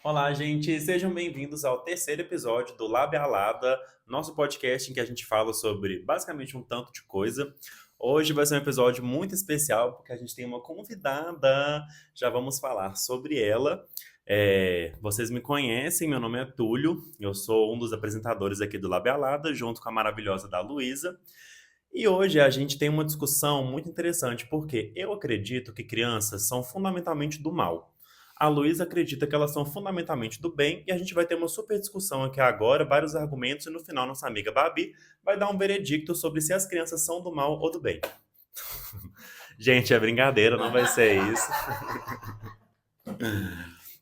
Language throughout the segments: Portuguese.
Olá, gente, sejam bem-vindos ao terceiro episódio do Lab a Lada, nosso podcast em que a gente fala sobre basicamente um tanto de coisa. Hoje vai ser um episódio muito especial porque a gente tem uma convidada, já vamos falar sobre ela. Vocês me conhecem, meu nome é Túlio, eu sou um dos apresentadores aqui do Lab a Lada, junto com a maravilhosa da Luísa. E hoje a gente tem uma discussão muito interessante, porque eu acredito que crianças são fundamentalmente do mal. A Luísa acredita que elas são fundamentalmente do bem, e a gente vai ter uma super discussão aqui agora, vários argumentos, e no final nossa amiga Babi vai dar um veredicto sobre se as crianças são do mal ou do bem. Gente, é brincadeira, não vai ser isso.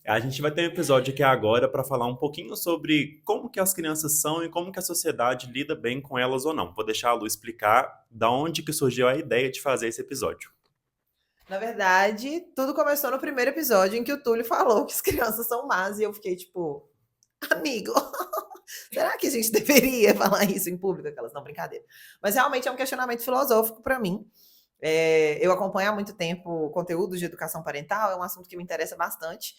A gente vai ter um episódio aqui agora para falar um pouquinho sobre como que as crianças são e como que a sociedade lida bem com elas ou não. Vou deixar a Lu explicar da onde que surgiu a ideia de fazer esse episódio. Na verdade, tudo começou no primeiro episódio em que o Túlio falou que as crianças são más e eu fiquei tipo, amigo, será que a gente deveria falar isso em público? Aquelas não, brincadeira. Mas realmente é um questionamento filosófico para mim. Eu acompanho há muito tempo conteúdos de educação parental, é um assunto que me interessa bastante.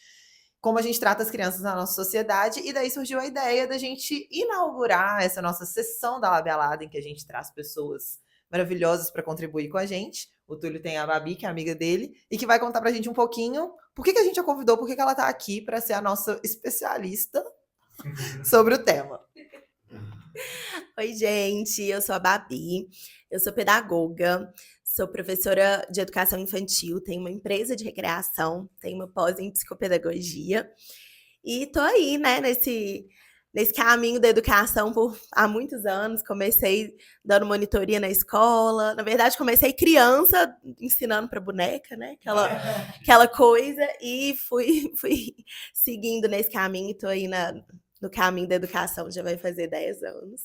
Como a gente trata as crianças na nossa sociedade, e daí surgiu a ideia da gente inaugurar essa nossa sessão da Labialada, em que a gente traz pessoas maravilhosas para contribuir com a gente. O Túlio tem a Babi, que é amiga dele, e que vai contar para a gente um pouquinho por que a gente a convidou, por que ela está aqui para ser a nossa especialista sobre o tema. Oi, gente, eu sou a Babi, eu sou pedagoga, sou professora de educação infantil, tenho uma empresa de recreação, tenho uma pós em psicopedagogia e tô aí, né, nesse caminho da educação há muitos anos. Comecei dando monitoria na escola, na verdade comecei criança ensinando para boneca, né, aquela coisa, e fui seguindo nesse caminho e tô aí no caminho da educação, já vai fazer 10 anos.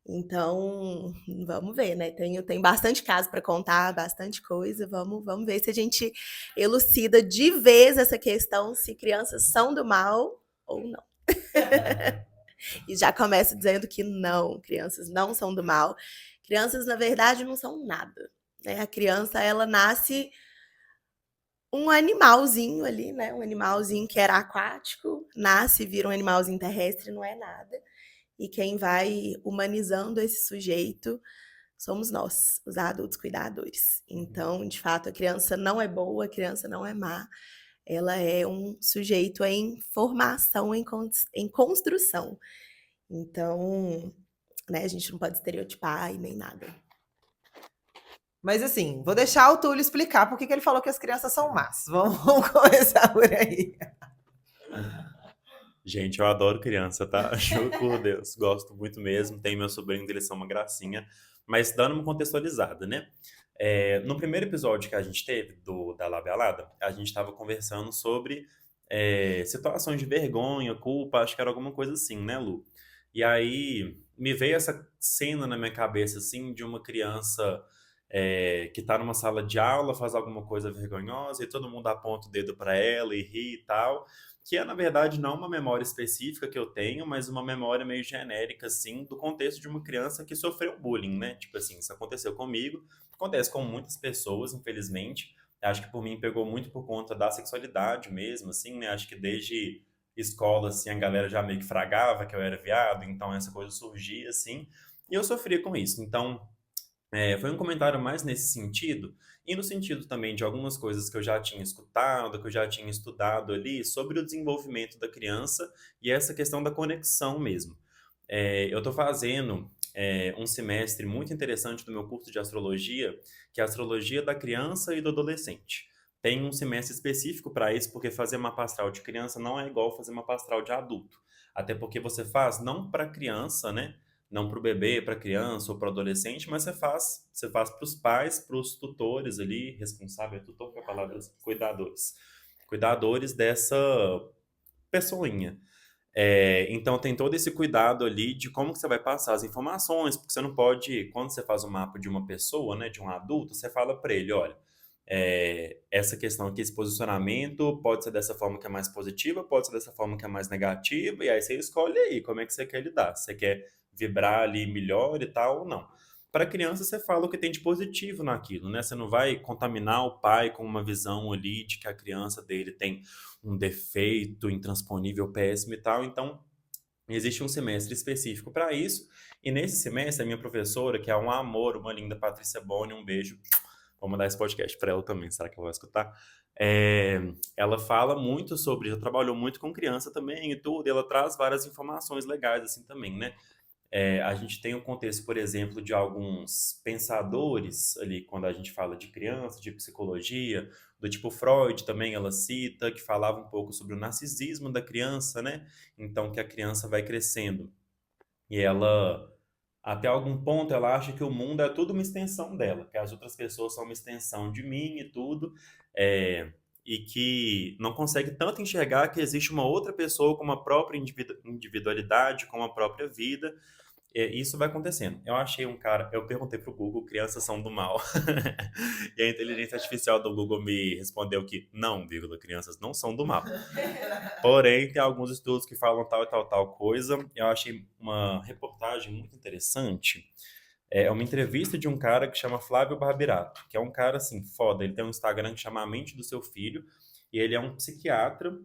Então, vamos ver, né? Tem bastante caso para contar, bastante coisa. Vamos ver se a gente elucida de vez essa questão, se crianças são do mal ou não. E já começo dizendo que não, crianças não são do mal. Crianças, na verdade, não são nada, né? A criança, ela nasce um animalzinho ali, né? Um animalzinho que era aquático, nasce, vira um animalzinho terrestre, não é nada. E quem vai humanizando esse sujeito somos nós, os adultos cuidadores. Então, de fato, a criança não é boa, a criança não é má, ela é um sujeito em formação, em construção. Então, né, a gente não pode estereotipar e nem nada. Mas assim, vou deixar o Túlio explicar por que ele falou que as crianças são más. Vamos começar por aí. Gente, eu adoro criança, tá? Juro por Deus, gosto muito mesmo. Tem meu sobrinho, eles são uma gracinha. Mas dando uma contextualizada, né? No primeiro episódio que a gente teve da Labialada, a gente estava conversando sobre situações de vergonha, culpa, acho que era alguma coisa assim, né, Lu? E aí me veio essa cena na minha cabeça, assim, de uma criança que tá numa sala de aula, faz alguma coisa vergonhosa e todo mundo aponta o dedo para ela e ri e tal, que é, na verdade, não uma memória específica que eu tenho, mas uma memória meio genérica, assim, do contexto de uma criança que sofreu bullying, né? Tipo assim, isso aconteceu comigo, acontece com muitas pessoas, infelizmente. Acho que por mim pegou muito por conta da sexualidade mesmo, assim, né? Acho que desde escola, assim, a galera já meio que fragava que eu era viado, então essa coisa surgia, assim, e eu sofria com isso. Então, foi um comentário mais nesse sentido, e no sentido também de algumas coisas que eu já tinha escutado, que eu já tinha estudado ali, sobre o desenvolvimento da criança e essa questão da conexão mesmo. Eu estou fazendo um semestre muito interessante do meu curso de astrologia, que é a astrologia da criança e do adolescente. Tem um semestre específico para isso, porque fazer mapa astral de criança não é igual fazer mapa astral de adulto. Até porque você faz não para criança, né? Não para o bebê, para a criança ou para o adolescente, mas você faz para os pais, para os tutores ali, responsável, tutor, que é a palavra, cuidadores. Cuidadores dessa pessoinha. Então tem todo esse cuidado ali de como que você vai passar as informações, porque você não pode, quando você faz um mapa de uma pessoa, né, de um adulto, você fala para ele, olha, essa questão aqui, esse posicionamento pode ser dessa forma que é mais positiva, pode ser dessa forma que é mais negativa, e aí você escolhe aí como é que você quer lidar. Você quer vibrar ali melhor e tal ou não. Para a criança, você fala o que tem de positivo naquilo, né? Você não vai contaminar o pai com uma visão ali de que a criança dele tem um defeito intransponível péssimo e tal. Então, existe um semestre específico para isso. E nesse semestre, a minha professora, que é um amor, uma linda Patrícia Boni, um beijo. Vou mandar esse podcast para ela também, será que ela vai escutar? Ela fala muito sobre, ela trabalhou muito com criança também e tudo, e ela traz várias informações legais assim também, né? A gente tem o contexto, por exemplo, de alguns pensadores ali, quando a gente fala de criança, de psicologia, do tipo Freud também ela cita, que falava um pouco sobre o narcisismo da criança, né? Então, que a criança vai crescendo e ela, até algum ponto, ela acha que o mundo é tudo uma extensão dela, que as outras pessoas são uma extensão de mim e tudo, é, e que não consegue tanto enxergar que existe uma outra pessoa com uma própria individualidade, com uma própria vida, isso vai acontecendo. Eu achei um cara, eu perguntei pro Google, crianças são do mal. E a inteligência artificial do Google me respondeu que não, vírgula, crianças não são do mal. Porém, tem alguns estudos que falam tal e tal, tal coisa. Eu achei uma reportagem muito interessante. É uma entrevista de um cara que chama Flávio Barbirato, que é um cara, assim, foda. Ele tem um Instagram que chama A Mente do Seu Filho, e ele é um psiquiatra.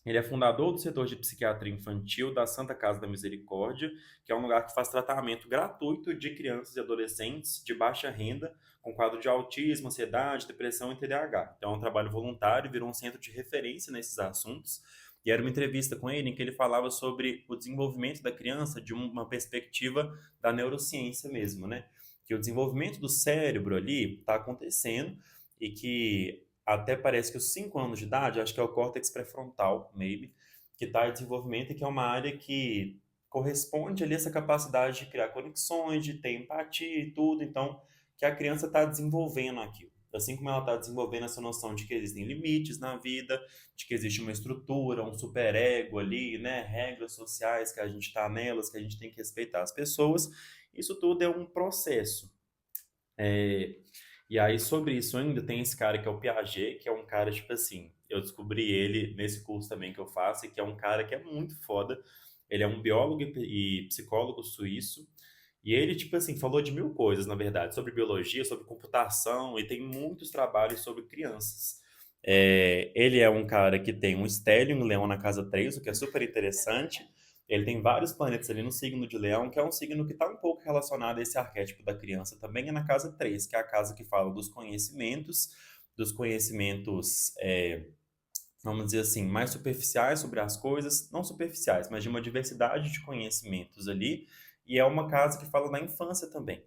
Ele é fundador do setor de psiquiatria infantil da Santa Casa da Misericórdia, que é um lugar que faz tratamento gratuito de crianças e adolescentes de baixa renda, com quadro de autismo, ansiedade, depressão e TDAH. Então é um trabalho voluntário, virou um centro de referência nesses assuntos. E era uma entrevista com ele em que ele falava sobre o desenvolvimento da criança de uma perspectiva da neurociência mesmo, né? Que o desenvolvimento do cérebro ali está acontecendo e que até parece que os 5 anos de idade, acho que é o córtex pré-frontal, maybe, que está em desenvolvimento e que é uma área que corresponde ali a essa capacidade de criar conexões, de ter empatia e tudo, então que a criança está desenvolvendo aquilo. Assim como ela está desenvolvendo essa noção de que existem limites na vida, de que existe uma estrutura, um superego ali, né, regras sociais que a gente está nelas, que a gente tem que respeitar as pessoas, isso tudo é um processo. É, e aí, sobre isso, ainda tem esse cara que é o Piaget, que é um cara, tipo assim, eu descobri ele nesse curso também que eu faço, e que é um cara que é muito foda. Ele é um biólogo e psicólogo suíço, e ele, tipo assim, falou de mil coisas, na verdade, sobre biologia, sobre computação, e tem muitos trabalhos sobre crianças. Ele é um cara que tem um estélio, um leão na casa 3, o que é super interessante. Ele tem vários planetas ali no signo de Leão, que é um signo que está um pouco relacionado a esse arquétipo da criança. Também é na casa 3, que é a casa que fala dos conhecimentos, vamos dizer assim, mais superficiais sobre as coisas, não superficiais, mas de uma diversidade de conhecimentos ali. E é uma casa que fala da infância também.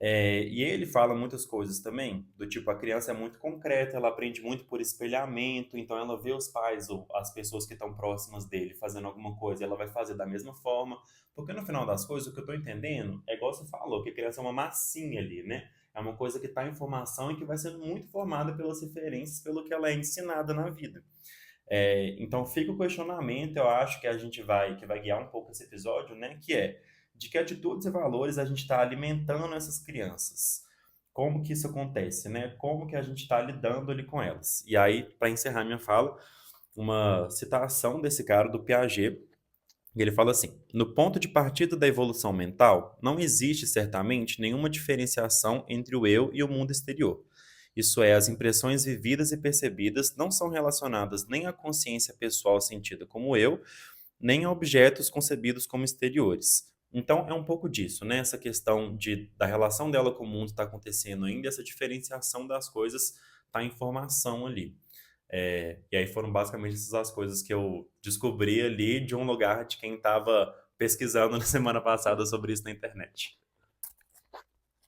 E ele fala muitas coisas também, do tipo, a criança é muito concreta, ela aprende muito por espelhamento, então ela vê os pais ou as pessoas que estão próximas dele fazendo alguma coisa, ela vai fazer da mesma forma, porque no final das coisas, o que eu tô entendendo é igual você falou, que a criança é uma massinha ali, né? É uma coisa que está em formação e que vai sendo muito formada pelas referências, pelo que ela é ensinada na vida. Então fica o questionamento, eu acho que que vai guiar um pouco esse episódio, né? Que é de que atitudes e valores a gente está alimentando essas crianças. Como que isso acontece, né? Como que a gente está lidando ali com elas. E aí, para encerrar minha fala, uma citação desse cara do Piaget, e ele fala assim: no ponto de partida da evolução mental, não existe certamente nenhuma diferenciação entre o eu e o mundo exterior. Isso é, as impressões vividas e percebidas não são relacionadas nem à consciência pessoal sentida como eu, nem a objetos concebidos como exteriores. Então, é um pouco disso, né? Essa questão da relação dela com o mundo está acontecendo ainda, essa diferenciação das coisas está em formação ali. E aí foram basicamente essas as coisas que eu descobri ali de um lugar de quem estava pesquisando na semana passada sobre isso na internet.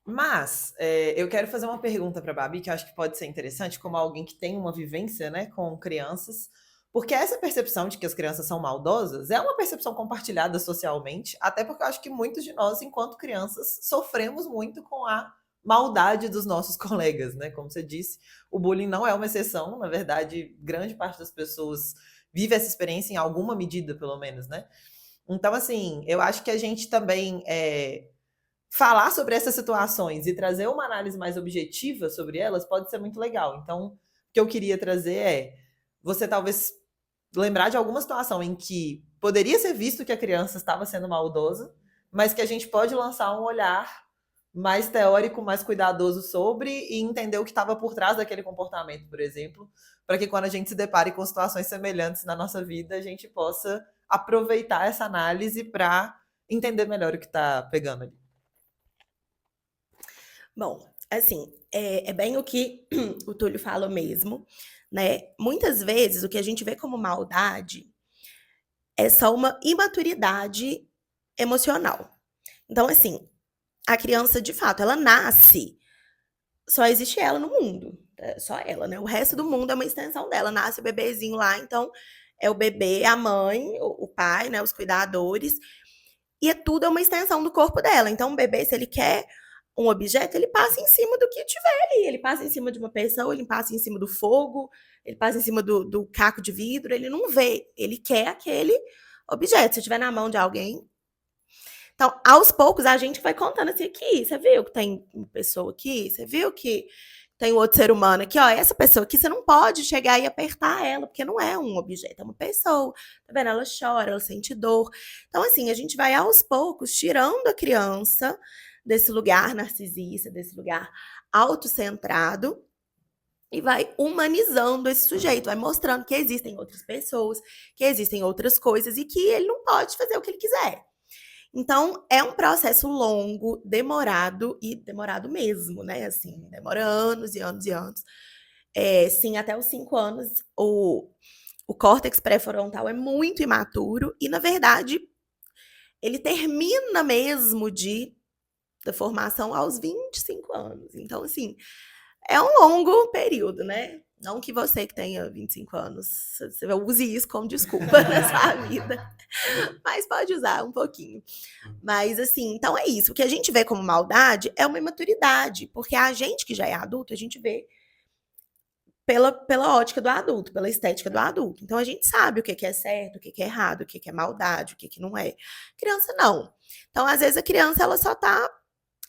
Mas eu quero fazer uma pergunta para a Babi, que eu acho que pode ser interessante, como alguém que tem uma vivência, né, com crianças, porque essa percepção de que as crianças são maldosas é uma percepção compartilhada socialmente, até porque eu acho que muitos de nós, enquanto crianças, sofremos muito com a maldade dos nossos colegas, né? Como você disse, o bullying não é uma exceção, na verdade, grande parte das pessoas vive essa experiência em alguma medida, pelo menos, né? Então, assim, eu acho que a gente também falar sobre essas situações e trazer uma análise mais objetiva sobre elas pode ser muito legal. Então, o que eu queria trazer é você talvez lembrar de alguma situação em que poderia ser visto que a criança estava sendo maldosa, mas que a gente pode lançar um olhar mais teórico, mais cuidadoso sobre e entender o que estava por trás daquele comportamento, por exemplo, para que quando a gente se depare com situações semelhantes na nossa vida, a gente possa aproveitar essa análise para entender melhor o que está pegando ali. Bom, assim, é bem o que o Túlio falou mesmo, né? Muitas vezes o que a gente vê como maldade é só uma imaturidade emocional. Então, assim, a criança, de fato, ela nasce, só existe ela no mundo. É só ela, né? O resto do mundo é uma extensão dela. Nasce o bebezinho lá, então é o bebê, a mãe, o pai, né? Os cuidadores. E tudo é uma extensão do corpo dela. Então, o bebê, se ele quer um objeto, ele passa em cima do que tiver ali. Ele passa em cima de uma pessoa, ele passa em cima do fogo, ele passa em cima do caco de vidro, ele não vê. Ele quer aquele objeto. Se estiver na mão de alguém. Então, aos poucos, a gente vai contando assim, aqui, você viu que tem uma pessoa aqui? Você viu que tem outro ser humano aqui? Ó, essa pessoa aqui, você não pode chegar e apertar ela, porque não é um objeto, é uma pessoa. Tá vendo? Ela chora, ela sente dor. Então, assim, a gente vai aos poucos tirando a criança desse lugar narcisista, desse lugar autocentrado, e vai humanizando esse sujeito, vai mostrando que existem outras pessoas, que existem outras coisas e que ele não pode fazer o que ele quiser. Então, é um processo longo, demorado e demorado mesmo, né? Assim, demora anos e anos e anos. Sim, até os 5 anos, o córtex pré-frontal é muito imaturo e, na verdade, ele termina mesmo da formação aos 25 anos. Então, assim, é um longo período, né? Não que você que tenha 25 anos, você use isso como desculpa na sua vida, mas pode usar um pouquinho. Mas, assim, então é isso. O que a gente vê como maldade é uma imaturidade, porque a gente que já é adulto, a gente vê pela ótica do adulto, pela estética do adulto. Então a gente sabe o que é certo, o que é errado, o que é maldade, o que não é. Criança não. Então, às vezes, a criança ela só tá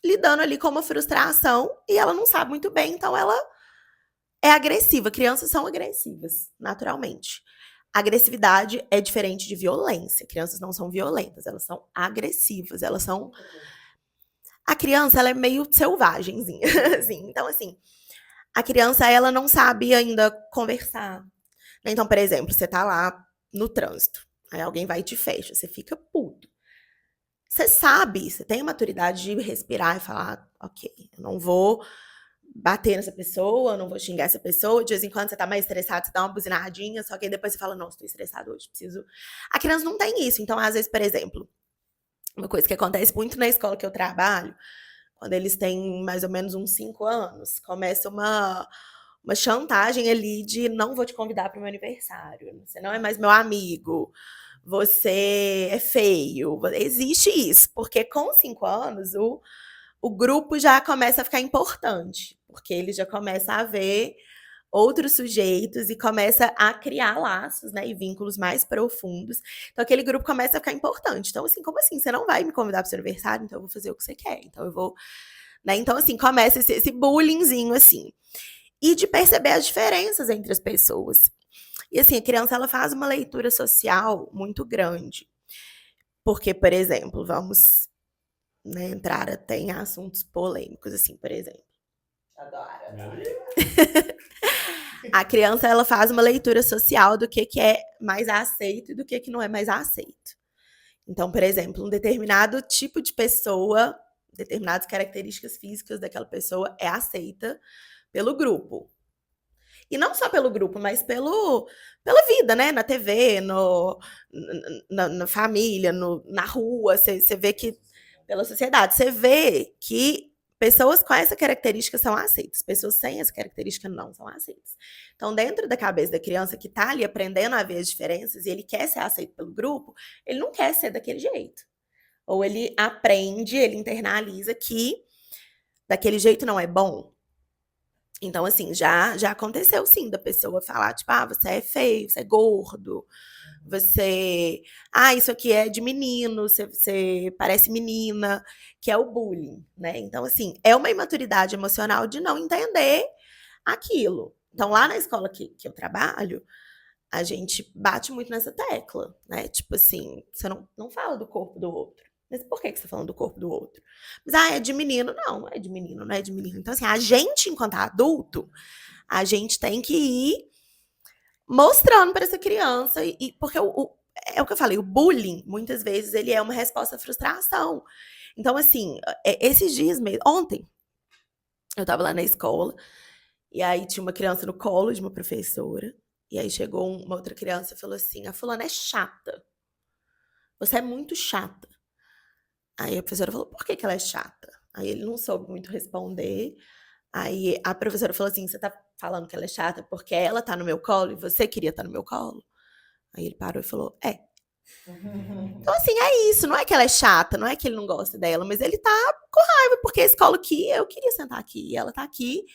lidando ali com uma frustração e ela não sabe muito bem, então ela é agressiva. Crianças são agressivas, naturalmente. Agressividade é diferente de violência. Crianças não são violentas, elas são agressivas, elas são... A criança, ela é meio selvagemzinha, assim. Então, assim, a criança, ela não sabe ainda conversar. Então, por exemplo, você tá lá no trânsito, aí alguém vai e te fecha, você fica puto. Você sabe, você tem a maturidade de respirar e falar, ok, eu não vou bater nessa pessoa, eu não vou xingar essa pessoa, de vez em quando você tá mais estressado, você dá uma buzinadinha, só que aí depois você fala, não, estou estressado hoje, preciso... A criança não tem isso, então às vezes, por exemplo, uma coisa que acontece muito na escola que eu trabalho, quando eles têm mais ou menos uns 5 anos, começa uma chantagem ali de não vou te convidar para o meu aniversário, você não é mais meu amigo, você é feio. Existe isso, porque com 5 anos o grupo já começa a ficar importante, porque ele já começa a ver outros sujeitos e começa a criar laços, né, e vínculos mais profundos. Então aquele grupo começa a ficar importante. Então, assim, como assim? Você não vai me convidar para o seu aniversário? Então eu vou fazer o que você quer. Então eu vou... Né? Então, assim, começa esse bullyingzinho, assim. E de perceber as diferenças entre as pessoas. E, assim, a criança, ela faz uma leitura social muito grande. Porque, por exemplo, vamos, né, entrar até em assuntos polêmicos, assim, por exemplo. Adoro. A criança, ela faz uma leitura social do que é mais aceito e do que não é mais aceito. Então, por exemplo, um determinado tipo de pessoa, determinadas características físicas daquela pessoa é aceita pelo grupo. E não só pelo grupo, mas pela vida, né? Na TV, na família, na rua, você vê que... Pela sociedade, você vê que pessoas com essa característica são aceitas, pessoas sem essa característica não são aceitas. Então, dentro da cabeça da criança que tá ali aprendendo a ver as diferenças e ele quer ser aceito pelo grupo, ele não quer ser daquele jeito. Ou ele aprende, ele internaliza que daquele jeito não é bom. Então, assim, já aconteceu, sim, da pessoa falar, tipo, ah, você é feio, você é gordo, você... Ah, isso aqui é de menino, você parece menina, que é o bullying, né? Então, assim, é uma imaturidade emocional de não entender aquilo. Então, lá na escola que eu trabalho, a gente bate muito nessa tecla, né? Tipo assim, você não fala do corpo do outro. Mas por que você tá falando do corpo do outro? Mas, é de menino. Não é de menino, não é de menino. Então, assim, a gente, enquanto adulto, a gente tem que ir mostrando para essa criança. Porque é o que eu falei, o bullying, muitas vezes, ele é uma resposta à frustração. Então, assim, esses dias mesmo, ontem, eu tava lá na escola, e aí tinha uma criança no colo de uma professora, e aí chegou uma outra criança e falou assim: a fulana é chata. Você é muito chata. Aí a professora falou: por que que ela é chata? Aí ele não soube muito responder. Aí a professora falou assim: você tá falando que ela é chata porque ela tá no meu colo e você queria estar no meu colo? Aí ele parou e falou: é. Então, assim, é isso. Não é que ela é chata, não é que ele não gosta dela, mas ele tá com raiva, porque esse colo aqui, eu queria sentar aqui, e ela tá aqui.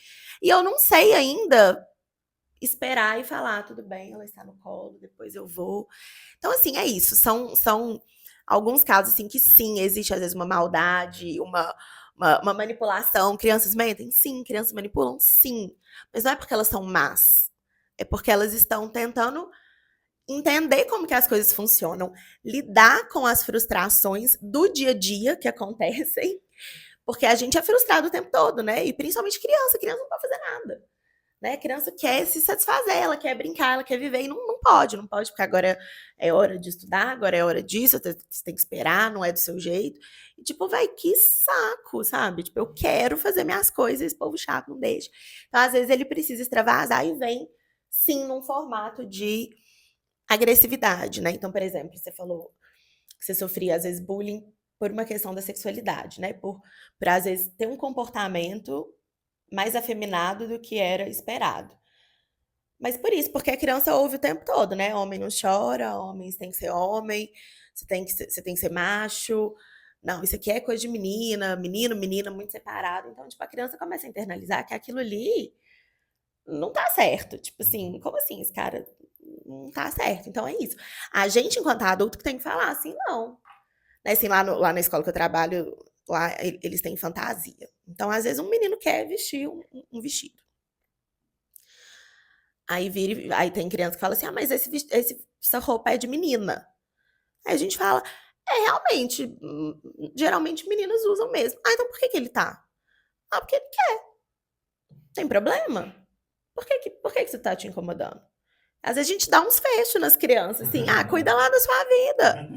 E eu não sei ainda esperar e falar, tudo bem, ela está no colo, depois eu vou. Então, assim, é isso. São alguns casos, assim, que sim, existe às vezes uma maldade, uma manipulação. Crianças mentem? Sim. Crianças manipulam? Sim. Mas não é porque elas são más. É porque elas estão tentando entender como que as coisas funcionam, lidar com as frustrações do dia a dia que acontecem, porque a gente é frustrado o tempo todo, né? E principalmente criança não pode fazer nada. Né? A criança quer se satisfazer, ela quer brincar, ela quer viver e não pode, porque agora é hora de estudar, agora é hora disso, você tem que esperar, não é do seu jeito. E tipo, vai, que saco, sabe? Tipo, eu quero fazer minhas coisas, esse povo chato não deixa. Então, às vezes, ele precisa extravasar e vem, sim, num formato de agressividade, né? Então, por exemplo, você falou que você sofria, às vezes, bullying por uma questão da sexualidade, né? Por às vezes, ter um comportamento mais afeminado do que era esperado. Mas por isso, porque a criança ouve o tempo todo, né? Homem não chora, homens tem que ser homem, você tem que ser macho. Não, isso aqui é coisa de menina, menino, menina, muito separado. Então, tipo, a criança começa a internalizar que aquilo ali não tá certo. Tipo assim, como assim esse cara não tá certo? Então é isso. A gente, enquanto adulto, que tem que falar assim, não. Né, assim, lá na escola que eu trabalho, lá eles têm fantasia. Então, às vezes, um menino quer vestir um vestido. Aí tem criança que fala assim: mas essa roupa é de menina. Aí a gente fala: realmente, geralmente meninas usam mesmo. Então por que ele tá? Porque ele quer. Tem problema? Por que isso tá te incomodando? Às vezes a gente dá uns fechos nas crianças, assim, cuida lá da sua vida.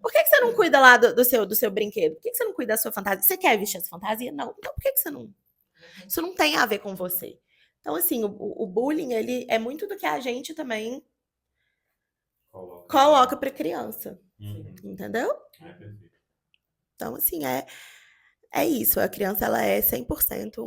Por que você não cuida lá do seu brinquedo? Por que você não cuida da sua fantasia? Você quer vestir essa fantasia? Não. Então por que você não? Isso não tem a ver com você. Então, assim, o bullying, ele é muito do que a gente também coloca pra criança. Entendeu? Então, assim, é isso. A criança, ela é 100%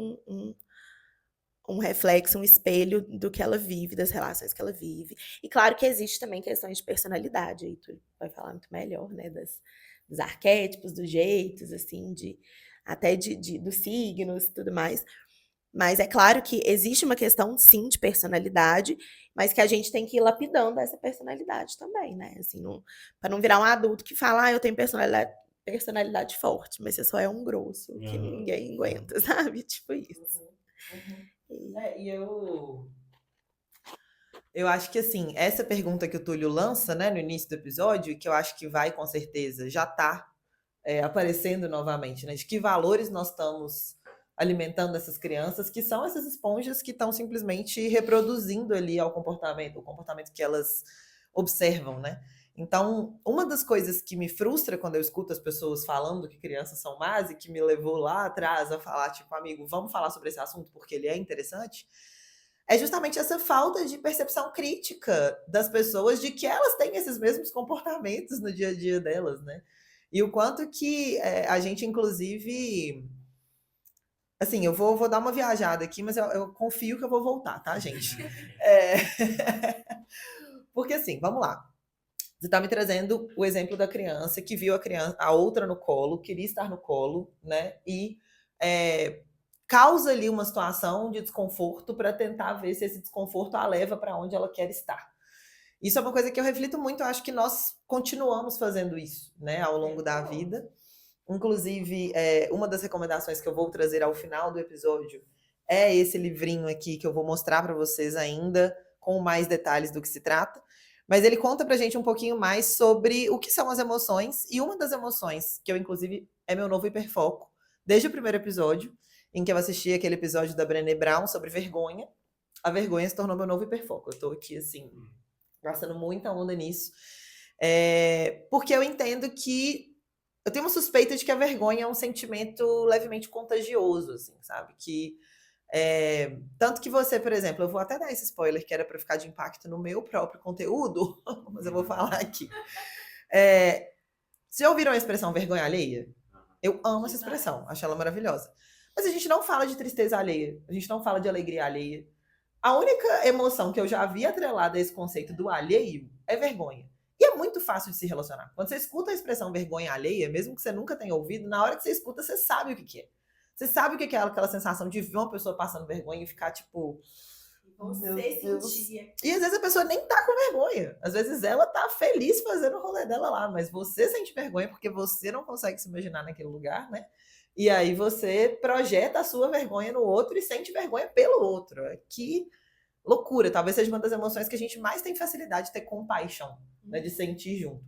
um reflexo, um espelho do que ela vive, das relações que ela vive. E claro que existe também questões de personalidade, aí tu vai falar muito melhor, né, dos arquétipos, dos jeitos, assim, até dos signos e tudo mais. Mas é claro que existe uma questão, sim, de personalidade, mas que a gente tem que ir lapidando essa personalidade também, né? Assim, para não virar um adulto que fala, eu tenho personalidade forte, mas você só é um grosso que ninguém aguenta, sabe? Tipo isso. E eu acho que, assim, essa pergunta que o Túlio lança, né, no início do episódio, que eu acho que vai, com certeza, já tá aparecendo novamente, né? De que valores nós estamos alimentando essas crianças, que são essas esponjas que estão simplesmente reproduzindo ali o comportamento que elas observam, né? Então, uma das coisas que me frustra quando eu escuto as pessoas falando que crianças são más e que me levou lá atrás a falar, tipo, amigo, vamos falar sobre esse assunto porque ele é interessante, é justamente essa falta de percepção crítica das pessoas de que elas têm esses mesmos comportamentos no dia a dia delas, né? E o quanto que a gente, inclusive... Assim, eu vou dar uma viajada aqui, mas eu confio que eu vou voltar, tá, gente? Porque assim, vamos lá. Você está me trazendo o exemplo da criança que viu a outra no colo, queria estar no colo, né? E causa ali uma situação de desconforto para tentar ver se esse desconforto a leva para onde ela quer estar. Isso é uma coisa que eu reflito muito, eu acho que nós continuamos fazendo isso, né, ao longo da vida. Inclusive, uma das recomendações que eu vou trazer ao final do episódio é esse livrinho aqui que eu vou mostrar para vocês ainda, com mais detalhes do que se trata. Mas ele conta pra gente um pouquinho mais sobre o que são as emoções, e uma das emoções, que eu, inclusive, é meu novo hiperfoco, desde o primeiro episódio, em que eu assisti aquele episódio da Brené Brown sobre vergonha. A vergonha se tornou meu novo hiperfoco. Eu tô aqui, assim, gastando muita onda nisso. Porque eu entendo que eu tenho uma suspeita de que a vergonha é um sentimento levemente contagioso, assim, sabe? Que tanto que você, por exemplo, eu vou até dar esse spoiler que era para ficar de impacto no meu próprio conteúdo, mas eu vou falar aqui. Vocês já ouviram a expressão vergonha alheia? Eu amo essa expressão, acho ela maravilhosa. Mas a gente não fala de tristeza alheia, a gente não fala de alegria alheia. A única emoção que eu já vi atrelada a esse conceito do alheio é vergonha. E é muito fácil de se relacionar. Quando você escuta a expressão vergonha alheia, mesmo que você nunca tenha ouvido, na hora que você escuta, você sabe o que é. Você sabe o que é aquela sensação de ver uma pessoa passando vergonha e ficar tipo... Você sentia. E às vezes a pessoa nem tá com vergonha. Às vezes ela tá feliz fazendo o rolê dela lá, mas você sente vergonha porque você não consegue se imaginar naquele lugar, né? E aí você projeta a sua vergonha no outro e sente vergonha pelo outro. Que loucura. Talvez seja uma das emoções que a gente mais tem facilidade de ter compaixão, né? De sentir junto.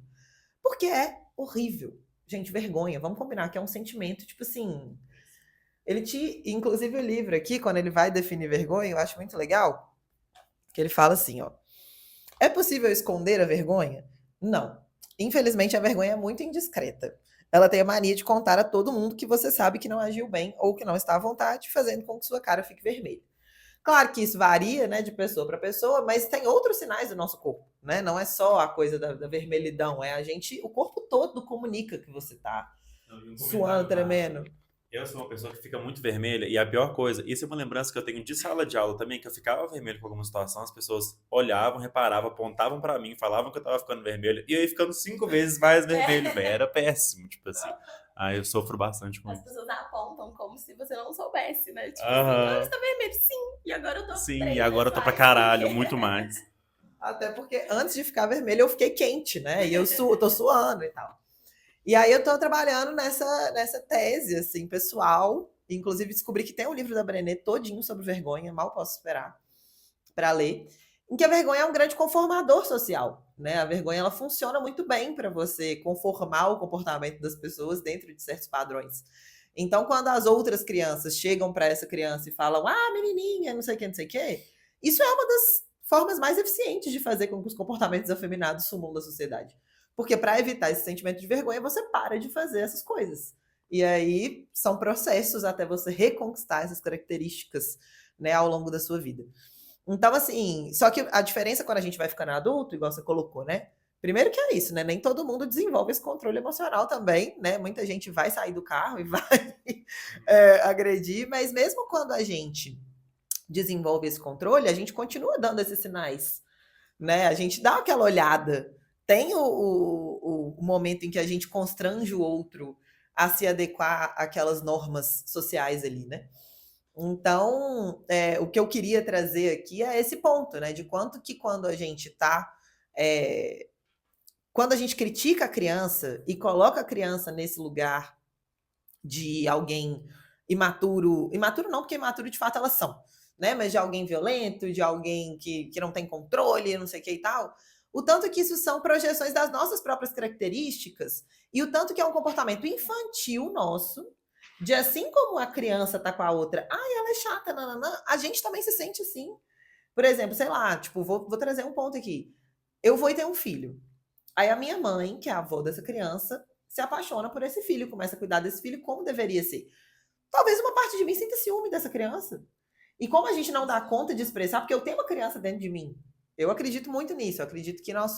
Porque é horrível. Gente, vergonha. Vamos combinar que é um sentimento, tipo assim... Inclusive o livro aqui, quando ele vai definir vergonha, eu acho muito legal, que ele fala assim, ó. É possível esconder a vergonha? Não. Infelizmente, a vergonha é muito indiscreta. Ela tem a mania de contar a todo mundo que você sabe que não agiu bem ou que não está à vontade, fazendo com que sua cara fique vermelha. Claro que isso varia, né, de pessoa para pessoa, mas tem outros sinais do nosso corpo, né? Não é só a coisa da vermelhidão, o corpo todo comunica que você tá suando, tremendo. Eu sou uma pessoa que fica muito vermelha e a pior coisa, isso é uma lembrança que eu tenho de sala de aula também, que eu ficava vermelho com alguma situação, as pessoas olhavam, reparavam, apontavam pra mim, falavam que eu tava ficando vermelho e eu ia ficando 5 vezes mais vermelho, velho. Era péssimo, tipo assim. Aí eu sofro bastante com As isso. pessoas apontam como se você não soubesse, né? Tipo Aham. você tá vermelho? Sim. E agora eu tô Sim, 3 e agora eu tô pra vezes mais. caralho, muito mais. Até porque antes de ficar vermelho eu fiquei quente, né? E eu tô suando e tal. E aí eu tô trabalhando nessa tese, assim, pessoal. Inclusive descobri que tem um livro da Brené todinho sobre vergonha, mal posso esperar para ler, em que a vergonha é um grande conformador social, né? A vergonha ela funciona muito bem para você conformar o comportamento das pessoas dentro de certos padrões. Então, quando as outras crianças chegam para essa criança e falam, menininha, não sei o que, isso é uma das formas mais eficientes de fazer com que os comportamentos afeminados sumam da sociedade. Porque para evitar esse sentimento de vergonha, você para de fazer essas coisas. E aí são processos até você reconquistar essas características, né, ao longo da sua vida. Então, assim, só que a diferença quando a gente vai ficando adulto, igual você colocou, né? Primeiro que é isso, né? Nem todo mundo desenvolve esse controle emocional também, né? Muita gente vai sair do carro e vai agredir, mas mesmo quando a gente desenvolve esse controle, a gente continua dando esses sinais, né? A gente dá aquela olhada. Tem o momento em que a gente constrange o outro a se adequar àquelas normas sociais ali, né? Então, o que eu queria trazer aqui é esse ponto, né? De quanto que quando a gente tá... quando a gente critica a criança e coloca a criança nesse lugar de alguém imaturo não, porque imaturo de fato elas são, né? Mas de alguém violento, de alguém que não tem controle, não sei o que e tal, o tanto que isso são projeções das nossas próprias características e o tanto que é um comportamento infantil nosso, de assim como a criança tá com a outra, ela é chata, nananã, a gente também se sente assim. Por exemplo, sei lá, tipo, vou trazer um ponto aqui. Eu vou ter um filho. Aí a minha mãe, que é a avó dessa criança, se apaixona por esse filho, começa a cuidar desse filho como deveria ser. Talvez uma parte de mim sinta ciúme dessa criança. E como a gente não dá conta de expressar, porque eu tenho uma criança dentro de mim. Eu acredito muito nisso. Eu acredito que nós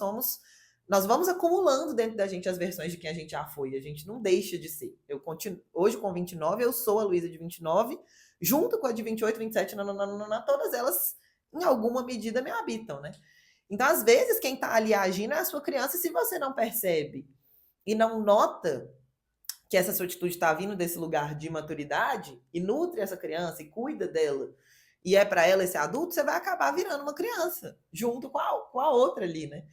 vamos acumulando dentro da gente as versões de quem a gente já foi. A gente não deixa de ser. Eu continuo, hoje com 29, eu sou a Luísa de 29, junto com a de 28, 27, todas elas, em alguma medida, me habitam, né? Então, às vezes, quem tá ali agindo é a sua criança, e se você não percebe e não nota que essa sua atitude está vindo desse lugar de maturidade e nutre essa criança e cuida dela, e é para ela esse adulto, você vai acabar virando uma criança, junto com a outra ali, né?